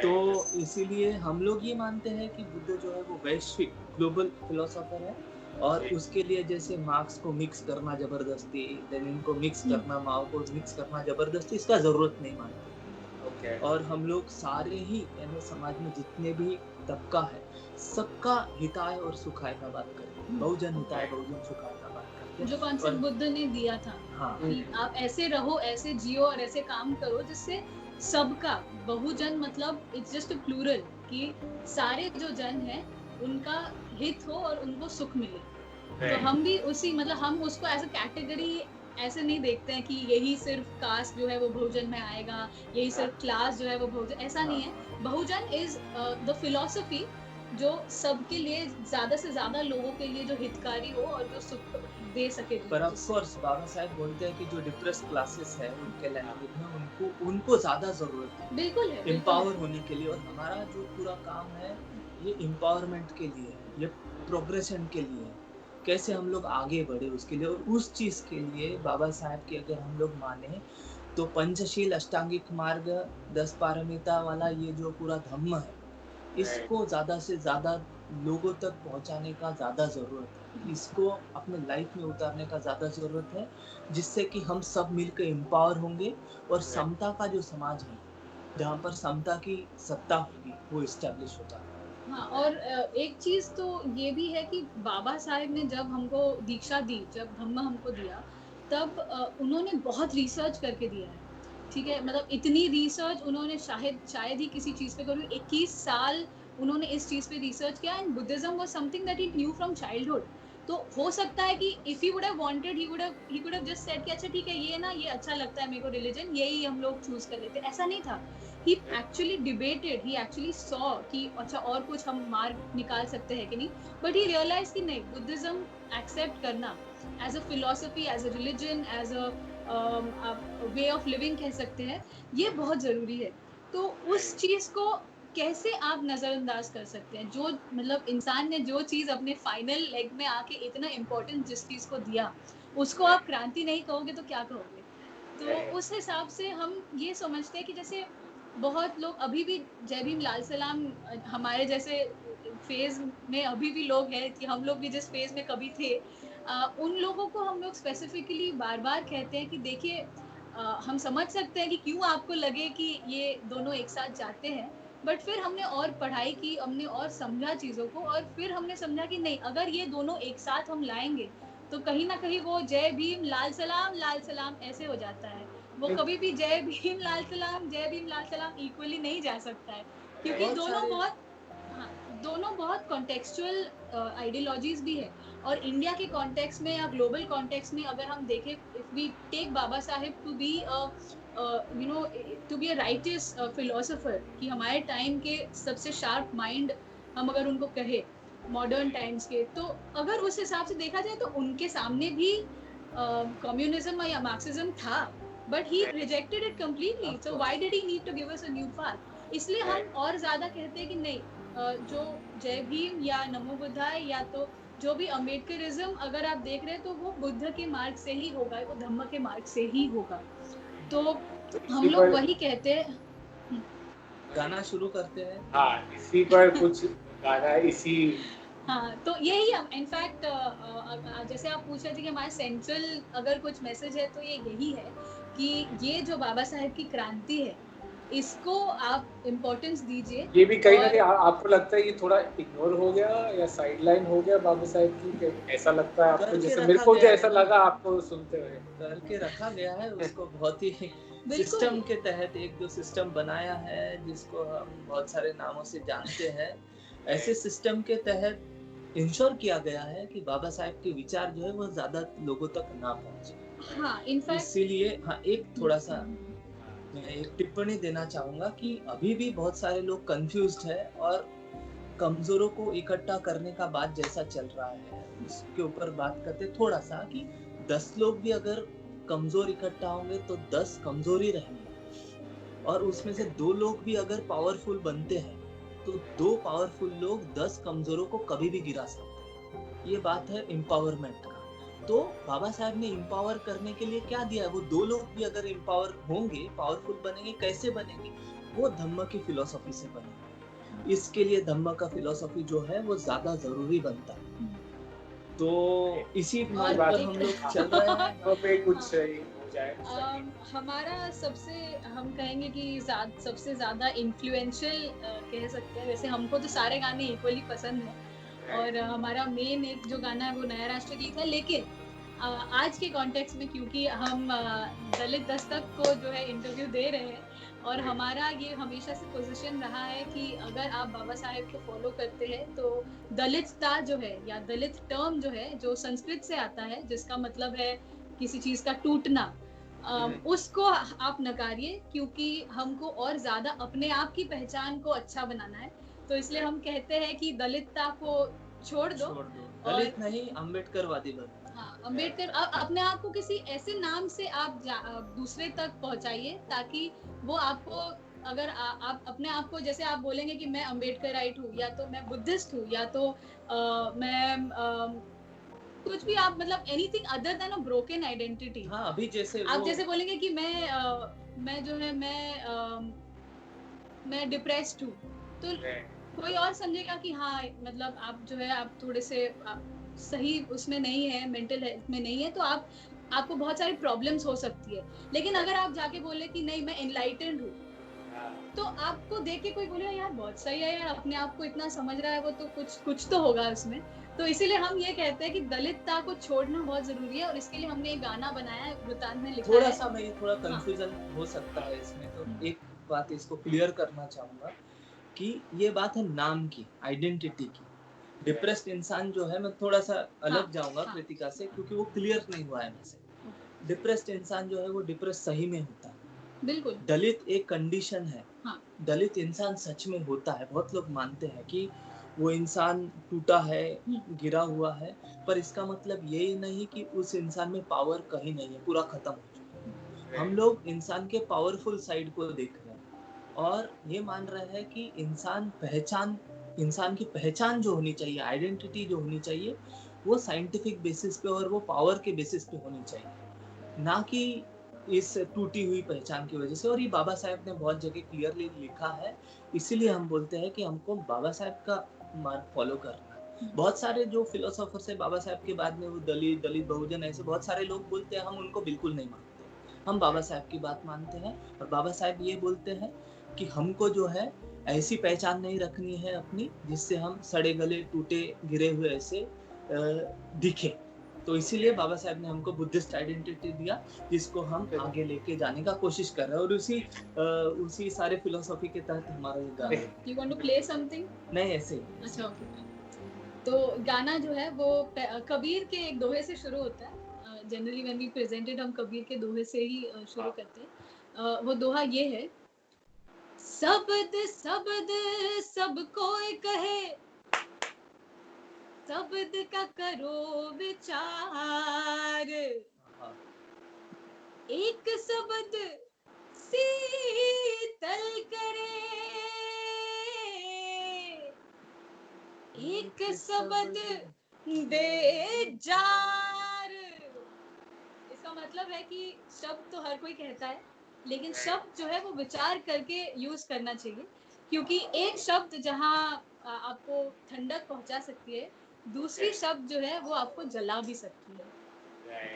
तो इसीलिए हम लोग ये मानते हैं कि बुद्ध जो है वो वैश्विक ग्लोबल फिलोसोफर है, और उसके लिए जैसे मार्क्स को मिक्स करना जबरदस्ती, लेनिन को मिक्स करना, माओ को मिक्स करना जबरदस्ती, इसका जरूरत नहीं मानते। और हम लोग सारे ही यानी समाज में जितने भी तबका है, सबका हिताय और सुखाय का बात करते हैं, बहुजन हिताय बहुजन सुखाय का बात करते हैं। जो कॉन्सेप्ट बुद्ध ने दिया था हाँ कि आप ऐसे रहो, ऐसे जियो और ऐसे काम करो जिससे सबका, बहुजन मतलब इट्स जस्ट अ प्लूरल, कि सारे जो जन हैं उनका हित हो और उनको सुख मिले। तो हम भी उसी, मतलब हम उसको एज अ कैटेगरी ऐसे नहीं देखते हैं कि यही सिर्फ कास्ट जो है वो बहुजन में आएगा, यही सिर्फ क्लास जो है वो बहुजन, ऐसा नहीं है। बहुजन इज द फिलॉसफी जो सबके लिए, ज्यादा से ज्यादा लोगों के लिए जो हितकारी हो और जो सुख दे सके। पर ऑफ कोर्स बाबा साहब बोलते हैं कि जो डिप्रेस क्लासेस है उनके लैंग्वेज में उनको ज्यादा जरूरत है, बिल्कुल है, एम्पावर होने के लिए। और हमारा जो पूरा काम है ये एम्पावरमेंट के लिए है, ये प्रोग्रेशन के लिए है, कैसे हम लोग आगे बढ़े उसके लिए। और उस चीज के लिए बाबा साहब की अगर हम लोग माने तो पंचशील अष्टांगिक मार्ग 10 पारमिता वाला ये जो पूरा धम्म है, इसको ज्यादा से ज्यादा लोगों तक पहुंचाने का ज्यादा जरूरत है, इसको अपने लाइफ में उतारने का ज्यादा जरूरत है, जिससे कि हम सब मिलकर एम्पावर होंगे और समता का जो समाज है जहाँ पर समता की सत्ता होगी वो इस्टेब्लिश होगा। हाँ, और एक चीज तो ये भी है कि बाबा साहेब ने जब हमको दीक्षा दी, जब धम्म हमको दिया, तब उन्होंने बहुत रिसर्च करके दिया है। ठीक है, मतलब इतनी रिसर्च उन्होंने शायद ही किसी चीज पे करी। 21 साल उन्होंने इस चीज पे रिसर्च किया, and Buddhism was something that he new from childhood. तो हो सकता है कि if he would have wanted, he could have just said कि अच्छा ठीक है, ये ना, ये अच्छा लगता है मेरे को रिलीजन, यही हम लोग चूज कर लेते। ऐसा नहीं था। he actually debated, he actually saw कि अच्छा और कुछ हम मार्ग निकाल सकते हैं कि नहीं, but he realized कि नहीं, बुद्धिज्म एक्सेप्ट करना as a philosophy, as a religion, as a way of living कह सकते हैं, ये बहुत जरूरी है। तो उस चीज को कैसे आप नजरअंदाज कर सकते हैं? जो मतलब इंसान ने जो चीज अपने फाइनल लेग में आके इतना इम्पोर्टेंट जिस चीज को दिया, उसको आप क्रांति नहीं कहोगे तो क्या कहोगे? तो उस हिसाब से हम ये समझते हैं कि जैसे बहुत लोग अभी भी जय भीम लाल सलाम, हमारे जैसे फेज में अभी भी लोग हैं कि हम लोग भी जिस फेज में कभी थे, उन लोगों को हम लोग स्पेसिफिकली बार बार कहते हैं कि देखिए, हम समझ सकते हैं कि क्यों आपको लगे कि ये दोनों एक साथ जाते हैं, बट फिर हमने और पढ़ाई की, हमने और समझा चीजों को, और फिर हमने समझा कि नहीं, अगर ये दोनों एक साथ हम लाएंगे तो कहीं ना कहीं वो जय भीम लाल सलाम ऐसे हो जाता है। वो कभी भी जय भीम लाल सलाम इक्वली नहीं जा सकता है, क्योंकि दोनों बहुत कॉन्टेक्चुअल आइडियोलॉजीज भी है। और इंडिया के कॉन्टेक्स्ट में या ग्लोबल कॉन्टेक्स्ट में अगर हम देखें, if we take Baba Saheb to be to be a righteous philosopher, कि हमारे टाइम के सबसे शार्प माइंड हम अगर उनको कहे मॉडर्न टाइम्स के, तो अगर उस हिसाब से देखा जाए तो उनके सामने भी कम्युनिज्म या मार्क्सिज्म था, but he rejected it completely. So why did he need to give us a new path? इसलिए हम और ज्यादा कहते हैं कि नहीं, जो जय भीम या नमो बुद्धाय या तो जो भी अम्बेडकरिज्म अगर आप देख रहे हैं तो वो बुद्ध के मार्ग से ही होगा, वो धम्म के मार्ग से ही होगा। तो हम लोग वही कहते हैं। गाना शुरू करते हैं। हाँ, इसी पर कुछ गाना इसी। हाँ, तो यही हम इनफैक्ट जैसे आप पूछ रहे थे कि हमारा सेंट्रल अगर कुछ मैसेज है तो ये यही है कि ये जो बाबा साहेब की क्रांति है, इसको आप इम्पोर्टेंस दीजिए। ये भी कहीं ना कहीं आपको लगता है ये थोड़ा इग्नोर हो गया या साइडलाइन हो गया बाबा साहेब की, ऐसा लगता है आपको? जैसे मेरे को जो ऐसा लगा आपको सुनते हुए करके रखा गया है उसको बहुत ही सिस्टम के तहत, एक जो सिस्टम बनाया है जिसको हम बहुत सारे नामों से जानते हैं, ऐसे सिस्टम के तहत इंश्योर किया गया है कि बाबा साहेब के विचार जो है वो ज्यादा लोगों तक ना पहुंचे। हाँ, इनफैक्ट इसीलिए हाँ, एक थोड़ा सा मैं एक टिप्पणी देना चाहूंगा कि अभी भी बहुत सारे लोग कंफ्यूज्ड है और कमजोरों को इकट्ठा करने का बात जैसा चल रहा है उसके ऊपर बात करते थोड़ा सा कि 10 लोग भी अगर कमजोर इकट्ठा होंगे तो 10 कमजोर ही रहेंगे, और उसमें से 2 लोग भी अगर पावरफुल बनते हैं तो 2 पावरफुल लोग 10 कमजोरों को कभी भी गिरा सकते हैं। ये बात है एम्पावरमेंट का। तो बाबा साहब ने एम्पावर करने के लिए क्या दिया है? वो 2 लोग भी अगर एम्पावर होंगे, पावरफुल बनेंगे, कैसे बनेंगे? वो धम्म की फिलोसफी से बनेंगे। इसके लिए धम्म का फिलोसफी जो है वो ज्यादा जरूरी बनता है। तो इसी मार्ग पर हम लोग चल रहे हैं। पे कुछ जाए हमारा सबसे हम कहेंगे कि सबसे ज़्यादा इन्फ्लुएंशियल कह सकते हैं। वैसे हमको तो सारे गाने इक्वली पसंद हैं और हमारा मेन एक जो गाना है वो नया राष्ट्रगीत है, लेकिन आज के कॉन्टेक्स्ट में क्योंकि हम दलित दस्तक को जो है इंटरव्यू दे रहे हैं और हमारा ये हमेशा से पोजीशन रहा है कि अगर आप बाबा साहेब को फॉलो करते हैं तो दलितता जो है या दलित टर्म जो है जो संस्कृत से आता है जिसका मतलब है किसी चीज का टूटना, उसको आप नकारिए क्योंकि हमको और ज्यादा अपने आप की पहचान को अच्छा बनाना है। तो इसलिए हम कहते हैं कि दलितता को छोड़ दो। दलित नहीं, अम्बेडकरवादी बनो। हाँ, अम्बेडकर अपने आप को किसी ऐसे नाम से आप दूसरे तक पहुंचाइए ताकि वो आपको अगर आप अपने आप को जैसे आप बोलेंगे कि मैं अम्बेडकराइट हूँ या तो मैं बुद्धिस्ट हूँ या तो मैं कुछ भी आप मतलब anything other than a broken identity. हाँ, अभी जैसे आप जैसे बोलेंगे कि मैं जो है मैं डिप्रेस्ड हूँ तो कोई और समझेगा कि हाँ मतलब आप जो है आप थोड़े से सही उसमें नहीं है, मेंटल हेल्थ में नहीं है, तो आपको बहुत सारी प्रॉब्लम्स हो सकती है। लेकिन अगर आप जाके बोले कि नहीं मैं एनलाइटेंड हूँ तो आपको देख के कोई बोलेगा यार बहुत सही है यार, अपने आप को इतना समझ रहा है वो तो कुछ तो होगा उसमें। तो इसीलिए हम ये कहते हैं कि दलितता को छोड़ना बहुत जरूरी है और इसके लिए हमने एक गाना बनाया है, वृतांत में लिखा है। थोड़ा कंफ्यूजन हो सकता है इसमें, तो एक बात इसको क्लियर करना चाहूंगा कि ये बात है नाम की, आइडेंटिटी की। डिप्रेस्ड इंसान जो है, मैं थोड़ा सा अलग जाऊंगा कृतिका से क्योंकि वो क्लियर नहीं हुआ है मुझसे। डिप्रेस्ड इंसान जो है वो डिप्रेस सही में होता है, बिल्कुल। दलित एक कंडीशन है। दलित इंसान सच में होता है, बहुत लोग मानते हैं कि वो इंसान टूटा है, गिरा हुआ है, पर इसका मतलब ये नहीं कि उस इंसान में पावर कहीं नहीं है, पूरा खत्म हो चुका है। हम लोग इंसान के पावरफुल साइड को देख रहे हैं और ये मान रहे हैं कि इंसान की पहचान जो होनी चाहिए, आइडेंटिटी जो होनी चाहिए, वो साइंटिफिक बेसिस पे और वो पावर के बेसिस पे होनी चाहिए, ना कि इस टूटी हुई पहचान की वजह से। और ये बाबा साहेब ने बहुत जगह क्लियरली लिखा है, इसीलिए हम बोलते हैं कि हमको बाबा साहेब का मार्ग फॉलो करना है। बहुत सारे जो फिलोसोफर्स है बाबा साहेब के बाद में, वो दलित बहुजन, ऐसे बहुत सारे लोग बोलते हैं, हम उनको बिल्कुल नहीं मानते। हम बाबा साहेब की बात मानते हैं और बाबा साहेब ये बोलते हैं कि हमको जो है ऐसी पहचान नहीं रखनी है अपनी जिससे हम सड़े गले टूटे गिरे हुए ऐसे दिखे। तो इसीलिए बाबा साहेब ने हमको बुद्धिस्ट आइडेंटिटी दिया, जिसको हम आगे लेके जाने का कोशिश कर रहे हैं और उसी सारे फिलोसॉफी के तहत हमारा ये गाना है। You want to play something? नहीं, ऐसे। अच्छा, ओके। तो गाना जो है वो कबीर के एक दोहे से शुरू होता है। जनरली व्हेन वी प्रेजेंटेड हम कबीर के दोहे से ही शुरू करते हैं। वो दोहा ये है, शब्द शब्द सब कोई कहे, शब्द का करो विचार, एक शब्द शीतल करे, एक शब्द दे जार। इसका मतलब है कि शब्द तो हर कोई कहता है, लेकिन शब्द जो है वो विचार करके यूज करना चाहिए, क्योंकि एक शब्द जहाँ आपको ठंडक पहुंचा सकती है, दूसरी शब्द जो है वो आपको जला भी सकती है,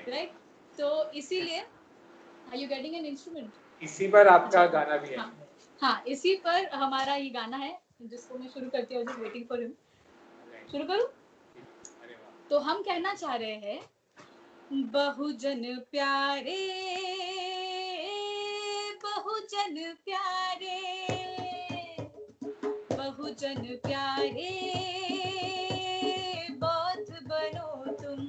राइट? तो इसीलिए are you getting an instrument? इसी पर आपका गाना भी है। हाँ, इसी पर हमारा ये गाना है जिसको मैं शुरू करती हूँ, वेटिंग फॉर हिम। शुरू करूँ? तो हम कहना चाह रहे हैं, बहुजन प्यारे, बहुजन प्यारे, बहुजन प्यारे, बौद्ध बनो तुम,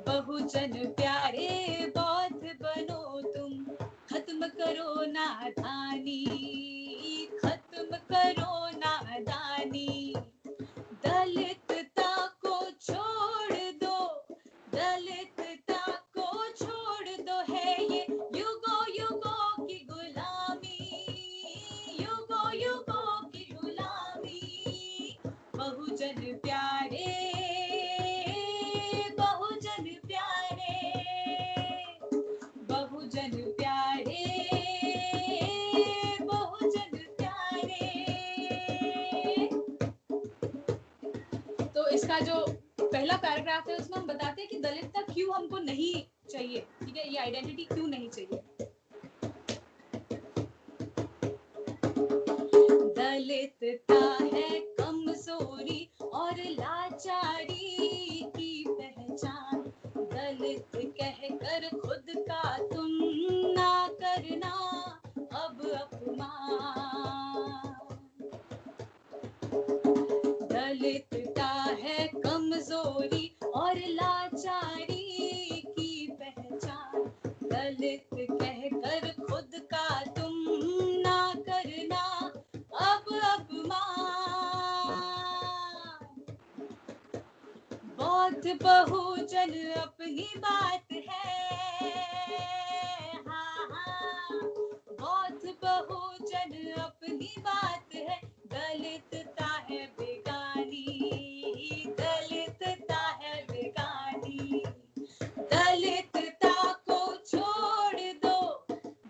बहुजन प्यारे, बौद्ध बनो तुम, खत्म करो नादानी, खत्म करो नादानी, दलितता को छोड़ दो, दलितता को छोड़ दो, है ये युगों युगों की गुलामी, युगों युगों की गुलामी, बहुजन प्यारे, बहुजन प्यारे, बहुजन प्यारे, बहुजन प्यारे। तो इसका जो पहला पैराग्राफ है उसमें हम बताते हैं कि दलितता क्यों हमको नहीं चाहिए, ठीक है, ये आइडेंटिटी क्यों नहीं चाहिए। दलितता है कमजोरी और लाचारी की पहचान, दलित कहकर खुद का तुम ना करना अब अपमान। दलितता है कमजोरी और लाचारी की पहचान, दलित कहकर खुद का तुम ना करना अब अपमान। बौद्ध बहुजन अपनी बात है, हाँ हाँ, बौद्ध बहुजन अपनी बात है, दलितता है बेगानी, दलितता है बेगानी। दलितता को छोड़ दो,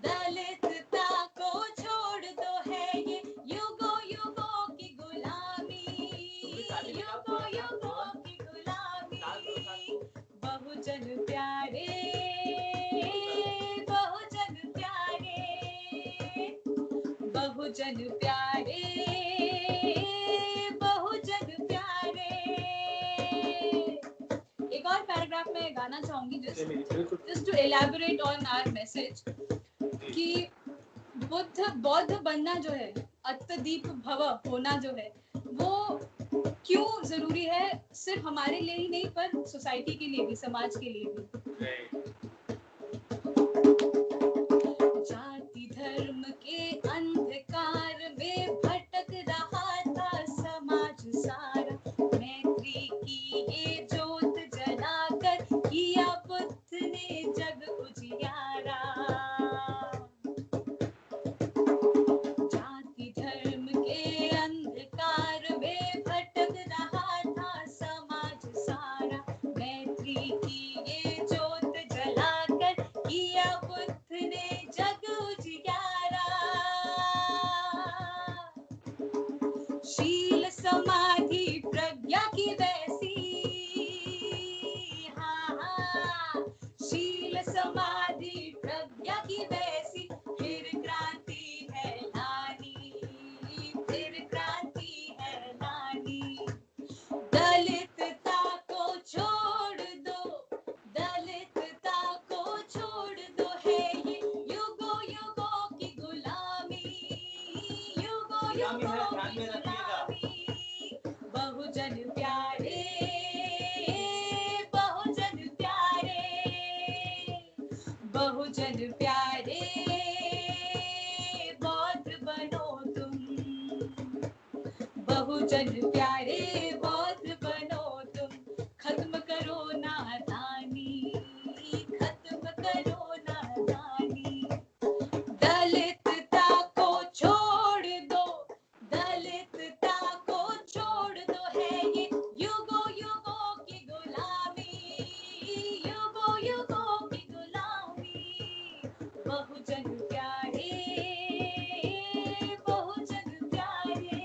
दलितता को छोड़ दो, है ये युगों युगों की गुलामी, युगों युगों की गुलामी। बहुजन प्यारे, बहुजन प्यारे, बहुजन प्यारे, बहुजन प्यारे। एक और पैराग्राफ में गाना चाहूंगी just to elaborate on our message कि बौद्ध बनना जो है, अत्तदीप भव होना जो है, वो क्यों जरूरी है, सिर्फ हमारे लिए ही नहीं पर सोसाइटी के लिए भी, समाज के लिए भी। जाति धर्म के अंधकार में भटक रहा था समाज सारा, मैत्री की ये जोत जलाकर किया बुद्ध ने जग उजियारा। जाति धर्म के अंधकार में भटक रहा था समाज सारा, मैत्री की ये जोत जलाकर किया बुद्ध ने जग उजियारा। शील समाधि प्रज्ञा की वैसी, हाँ हाँ, शील समाधि प्रज्ञा की वैसी, फिर क्रांति है लानी, फिर क्रांति है लानी। दलितता को छोड़ दो, दलितता को छोड़ दो, है ये युगों युगों की गुलामी, युगों युगों की गुलामी। बहुजन प्यारे, बहुजन प्यारे, बहुजन प्यारे, बौद्ध बनो तुम, बहुजन प्यारे, बौद्ध बनो तुम। खत्म करो नादानी, खत्म करो नादानी। दलितता को छोड़ दो, दलितता को छोड़ दो, है ये युगों युगों की गुलामी, युगों युगों की गुलामी। बहुजन प्यारे, बहुजन प्यारे,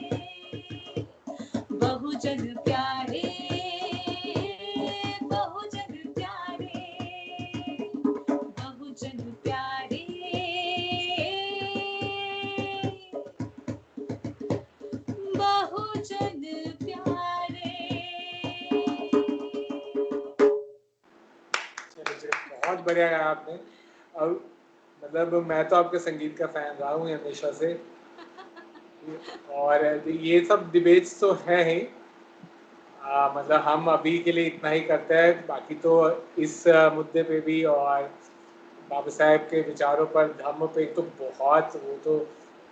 बहुजन प्यारे, बहुजन प्यारे, बहुजन प्यारे, बहुजन प्यारे। बहुत बढ़िया गाया आपने। और मतलब मैं तो आपके संगीत का फैन रहा हूँ हमेशा से, और ये सब डिबेट्स तो हैं ही, मतलब हम अभी के लिए इतना ही करते हैं, बाकी तो इस मुद्दे पे भी और बाबा साहेब के विचारों पर, धम्म पे तो बहुत, वो तो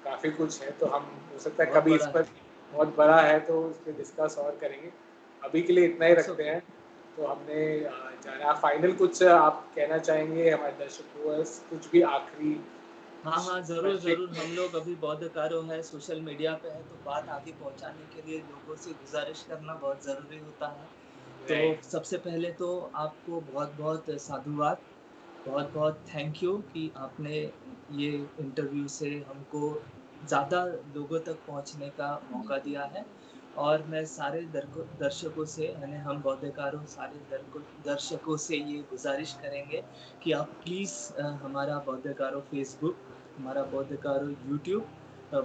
काफ़ी कुछ है, तो हम हो सकता है कभी इस पर, बहुत बड़ा है तो उस पर डिस्कस और करेंगे। अभी के लिए इतना ही रखते हैं। तो हमने जाना, फाइनल कुछ आप कहना चाहेंगे हमारे दर्शकों को, कुछ भी आखिरी? हाँ हाँ, जरूर जरूर। हम लोग अभी बौद्धकारो है, सोशल मीडिया पे है, तो बात आगे पहुंचाने के लिए लोगों से गुजारिश करना बहुत जरूरी होता है। तो सबसे पहले तो आपको बहुत बहुत साधुवाद, बहुत बहुत थैंक यू कि आपने ये इंटरव्यू से हमको ज़्यादा लोगों तक पहुंचने का मौका दिया है। और मैं सारे दर्शकों से यानी हम बौद्धकारों सारे दर्शकों से ये गुजारिश करेंगे कि आप प्लीज़ हमारा बौद्धकारों फेसबुक, हमारा बौद्धकारों यूट्यूब,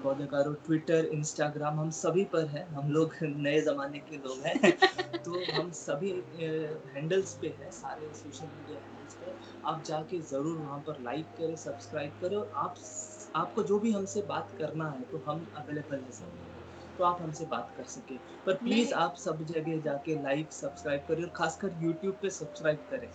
बौद्धकारों ट्विटर, इंस्टाग्राम, हम सभी पर हैं। हम लोग नए ज़माने के लोग हैं तो हम सभी हैंडल्स पे हैं, सारे सोशल मीडिया हैंडल्स पे। आप जाके ज़रूर वहाँ पर लाइक करें, सब्सक्राइब करें और आपको जो भी हमसे बात करना है तो हम अवेलेबल हैं सब जगह, तो आप हमसे बात कर सकें। पर प्लीज़ मैं आप सब जगह जाके लाइक सब्सक्राइब करें और ख़ासकर यूट्यूब पे सब्सक्राइब करें,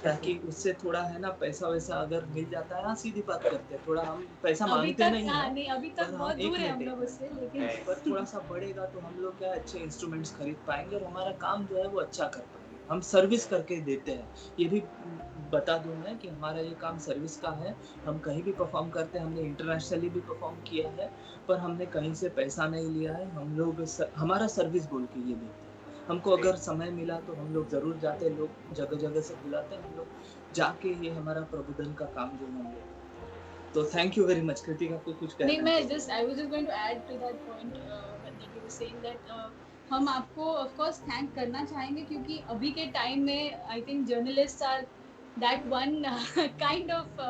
ताकि उससे थोड़ा है ना पैसा-वैसा अगर मिल जाता है ना, सीधी बात करते हैं, थोड़ा हम पैसा अभी माँगते तक नहीं हाँ, हैं, नहीं अभी तक पर बहुत हम दूर है हम एक लोग उससे, लेकिन मिनट पर थोड़ा-सा बढ़ेगा तो हम लोग क्या अच्छे इंस्ट्रूमेंट्स खरीद पाएँगे और हमारा काम जो है वो अच्छा कर पाएँगे। हम सर्विस करके देते हैं। ये भी बता दूँ मैं कि हमारा ये काम सर्विस का है। हम कहीं भी परफ़ॉर्म करते हैं, हमने इंटरनेशनली भी परफ़ॉर्म किया है, पर हमने कहीं से पैसा नहीं लिया है। हम लोग हमारा सर्विस बोल के ये देते हैं। हमको अगर समय मिला तो हम लोग ज़रूर जाते हैं, लोग जगह-जगह से बुलाते हैं, हम लोग जाके ये हमारा प्रबोधन का काम जो है हम लोग करते हैं। तो thank you very much. Kritika आपको कुछ कहना नहीं, है मैं तो just I was just going to add to that point that you were saying that हम आपको ऑफ कोर्स थैंक करना चाहेंगे, क्योंकि अभी के टाइम में I think journalists are that one kind of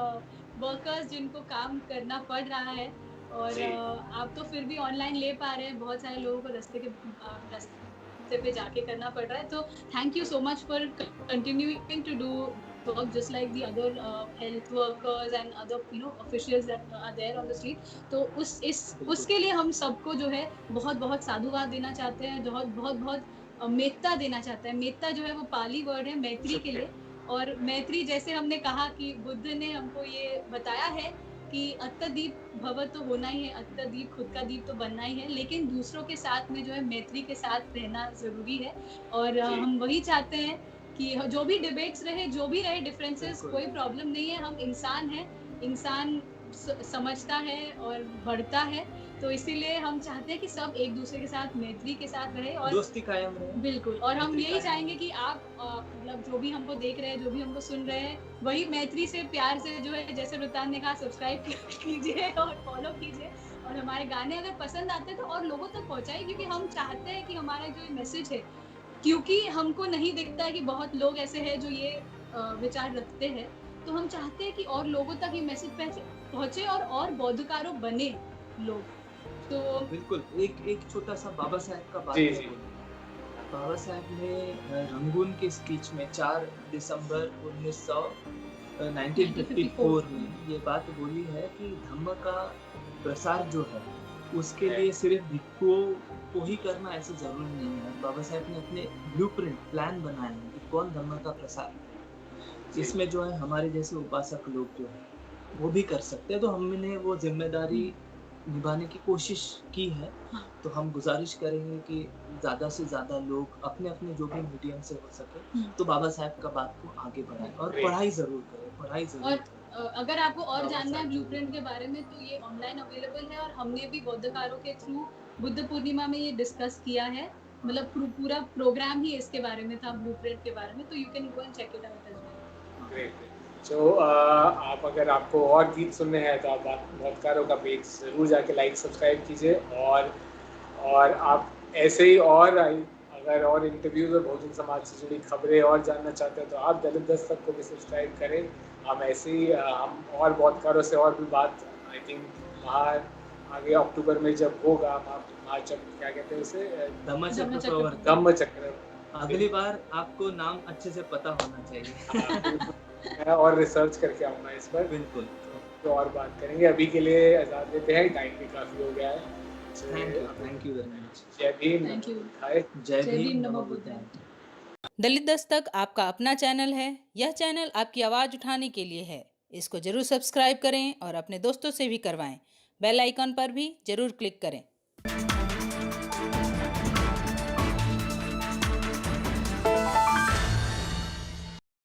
workers जिनको काम करना पड़ रहा है। और जी आप तो फिर भी ऑनलाइन ले पा रहे हैं, बहुत सारे लोगों को रास्ते पे जाके करना पड़ रहा है। तो thank you so much for continuing to do work just like the other health workers and other officials that are there on the street। तो बिल्कुल। उसके लिए हम सबको जो है बहुत बहुत साधुवाद देना चाहते हैं, बहुत बहुत बहुत मेत्ता देना चाहते हैं। मेत्ता जो है वो पाली वर्ड है मैत्री के लिए। और मैत्री, जैसे हमने कहा कि बुद्ध ने हमको ये बताया है कि अत्तदीप भव तो होना ही है, अत्तदीप खुद का दीप तो बनना ही है, लेकिन दूसरों के साथ में जो है मैत्री के साथ रहना जरूरी है। और हम वही चाहते हैं कि जो भी डिबेट्स रहे, जो भी रहे डिफरेंसेस, कोई प्रॉब्लम नहीं है। हम इंसान हैं, इंसान समझता है और बढ़ता है, तो इसीलिए हम चाहते हैं कि सब एक दूसरे के साथ मैत्री के साथ रहे। और दोस्ती कायम रहे। बिल्कुल, और हम मैत्री यही कायम चाहेंगे रहे। कि आप मतलब जो भी हमको देख रहे हैं, जो भी हमको सुन रहे हैं, वही मैत्री से, प्यार से जो है, जैसे रुतान ने कहा, सब्सक्राइब कीजिए और फॉलो कीजिए। और हमारे गाने अगर पसंद आते हैं तो और लोगों तक पहुंचाइए, क्योंकि हम चाहते हैं कि हमारा जो मैसेज है, क्योंकि हमको नहीं दिखता है कि बहुत लोग ऐसे हैं जो ये विचार रखते हैं, तो हम चाहते हैं कि और लोगों तक ये मैसेज पहुंचे और बौद्धकारों बने लोग। तो बिल्कुल, एक एक छोटा-सा बाबा साहेब का बात जी मैं जी बोलूँगा। बाबा साहेब ने रंगून के स्पीच में 4 दिसंबर 1954 में ये बात बोली है कि धम्म का प्रसार जो है, उसके लिए सिर्फ भिक्षुओं को ही करना ऐसा ज़रूरी नहीं है। बाबा साहेब ने अपने ब्लूप्रिंट, प्लान बनाए हैं कि कौन धम्म का प्रसार करे। इसमें जो है हमारे जैसे उपासक लोग जो हैं, वो भी कर सकते हैं। तो हमने वो ज़िम्मेदारी निभाने की कोशिश की है। हाँ। तो हम गुज़ारिश करेंगे कि ज़्यादा से ज़्यादा लोग अपने-अपने जो भी मीडियम से हो सके, तो बाबा साहेब का बात को आगे बढ़ाएँ और Great. पढ़ाई ज़रूर करें, पढ़ाई ज़रूर और करें। अगर आपको और बाबा जानना है साहेब जो ब्लूप्रिंट के बारे में, तो ये ऑनलाइन अवेलेबल है, और हमने भी बौद्धकारों के थ्रू बुद्ध पूर्णिमा में ये डिस्कस किया है। मतलब पूरा प्रोग्राम ही इसके बारे में था, ब्लूप्रिंट के बारे में, तो you can go and check it out as well. Great. तो आप, अगर आपको और गीत सुनने हैं तो आप बौद्धकारों का पेज ज़रूर जाके लाइक सब्सक्राइब कीजिए। और आप ऐसे ही और अगर और इंटरव्यूज़ और बहुजन समाज से जुड़ी खबरें और जानना चाहते हैं तो आप दलित दस्तक को भी सब्सक्राइब करें। हम ऐसे ही हम और बौद्धकारों से और भी बात, आई थिंक बाहर आगे अक्टूबर में जब होगा, महाचक्र क्या कहते हैं उसे, धम्मचक्र प्रवर्तन। धम्मचक्र। अगली बार आपको नाम अच्छे से पता होना चाहिए। मैं और रिसर्च करके आऊँगा इस पर, बिल्कुल। तो और बात करेंगे। अभी के लिए आज़ाद देते हैं, टाइम भी काफ़ी हो गया है। Thank you very much. जय भीम, थैंक यू। जय भीम, नमो बुद्धाय। दलित दस्तक आपका अपना चैनल है। यह चैनल आपकी आवाज़ उठाने के लिए है। इसको जरूर सब्सक्राइब करें और अपने दोस्तों से भी करवाएं। बेल आइकॉन पर भी जरूर क्लिक करें।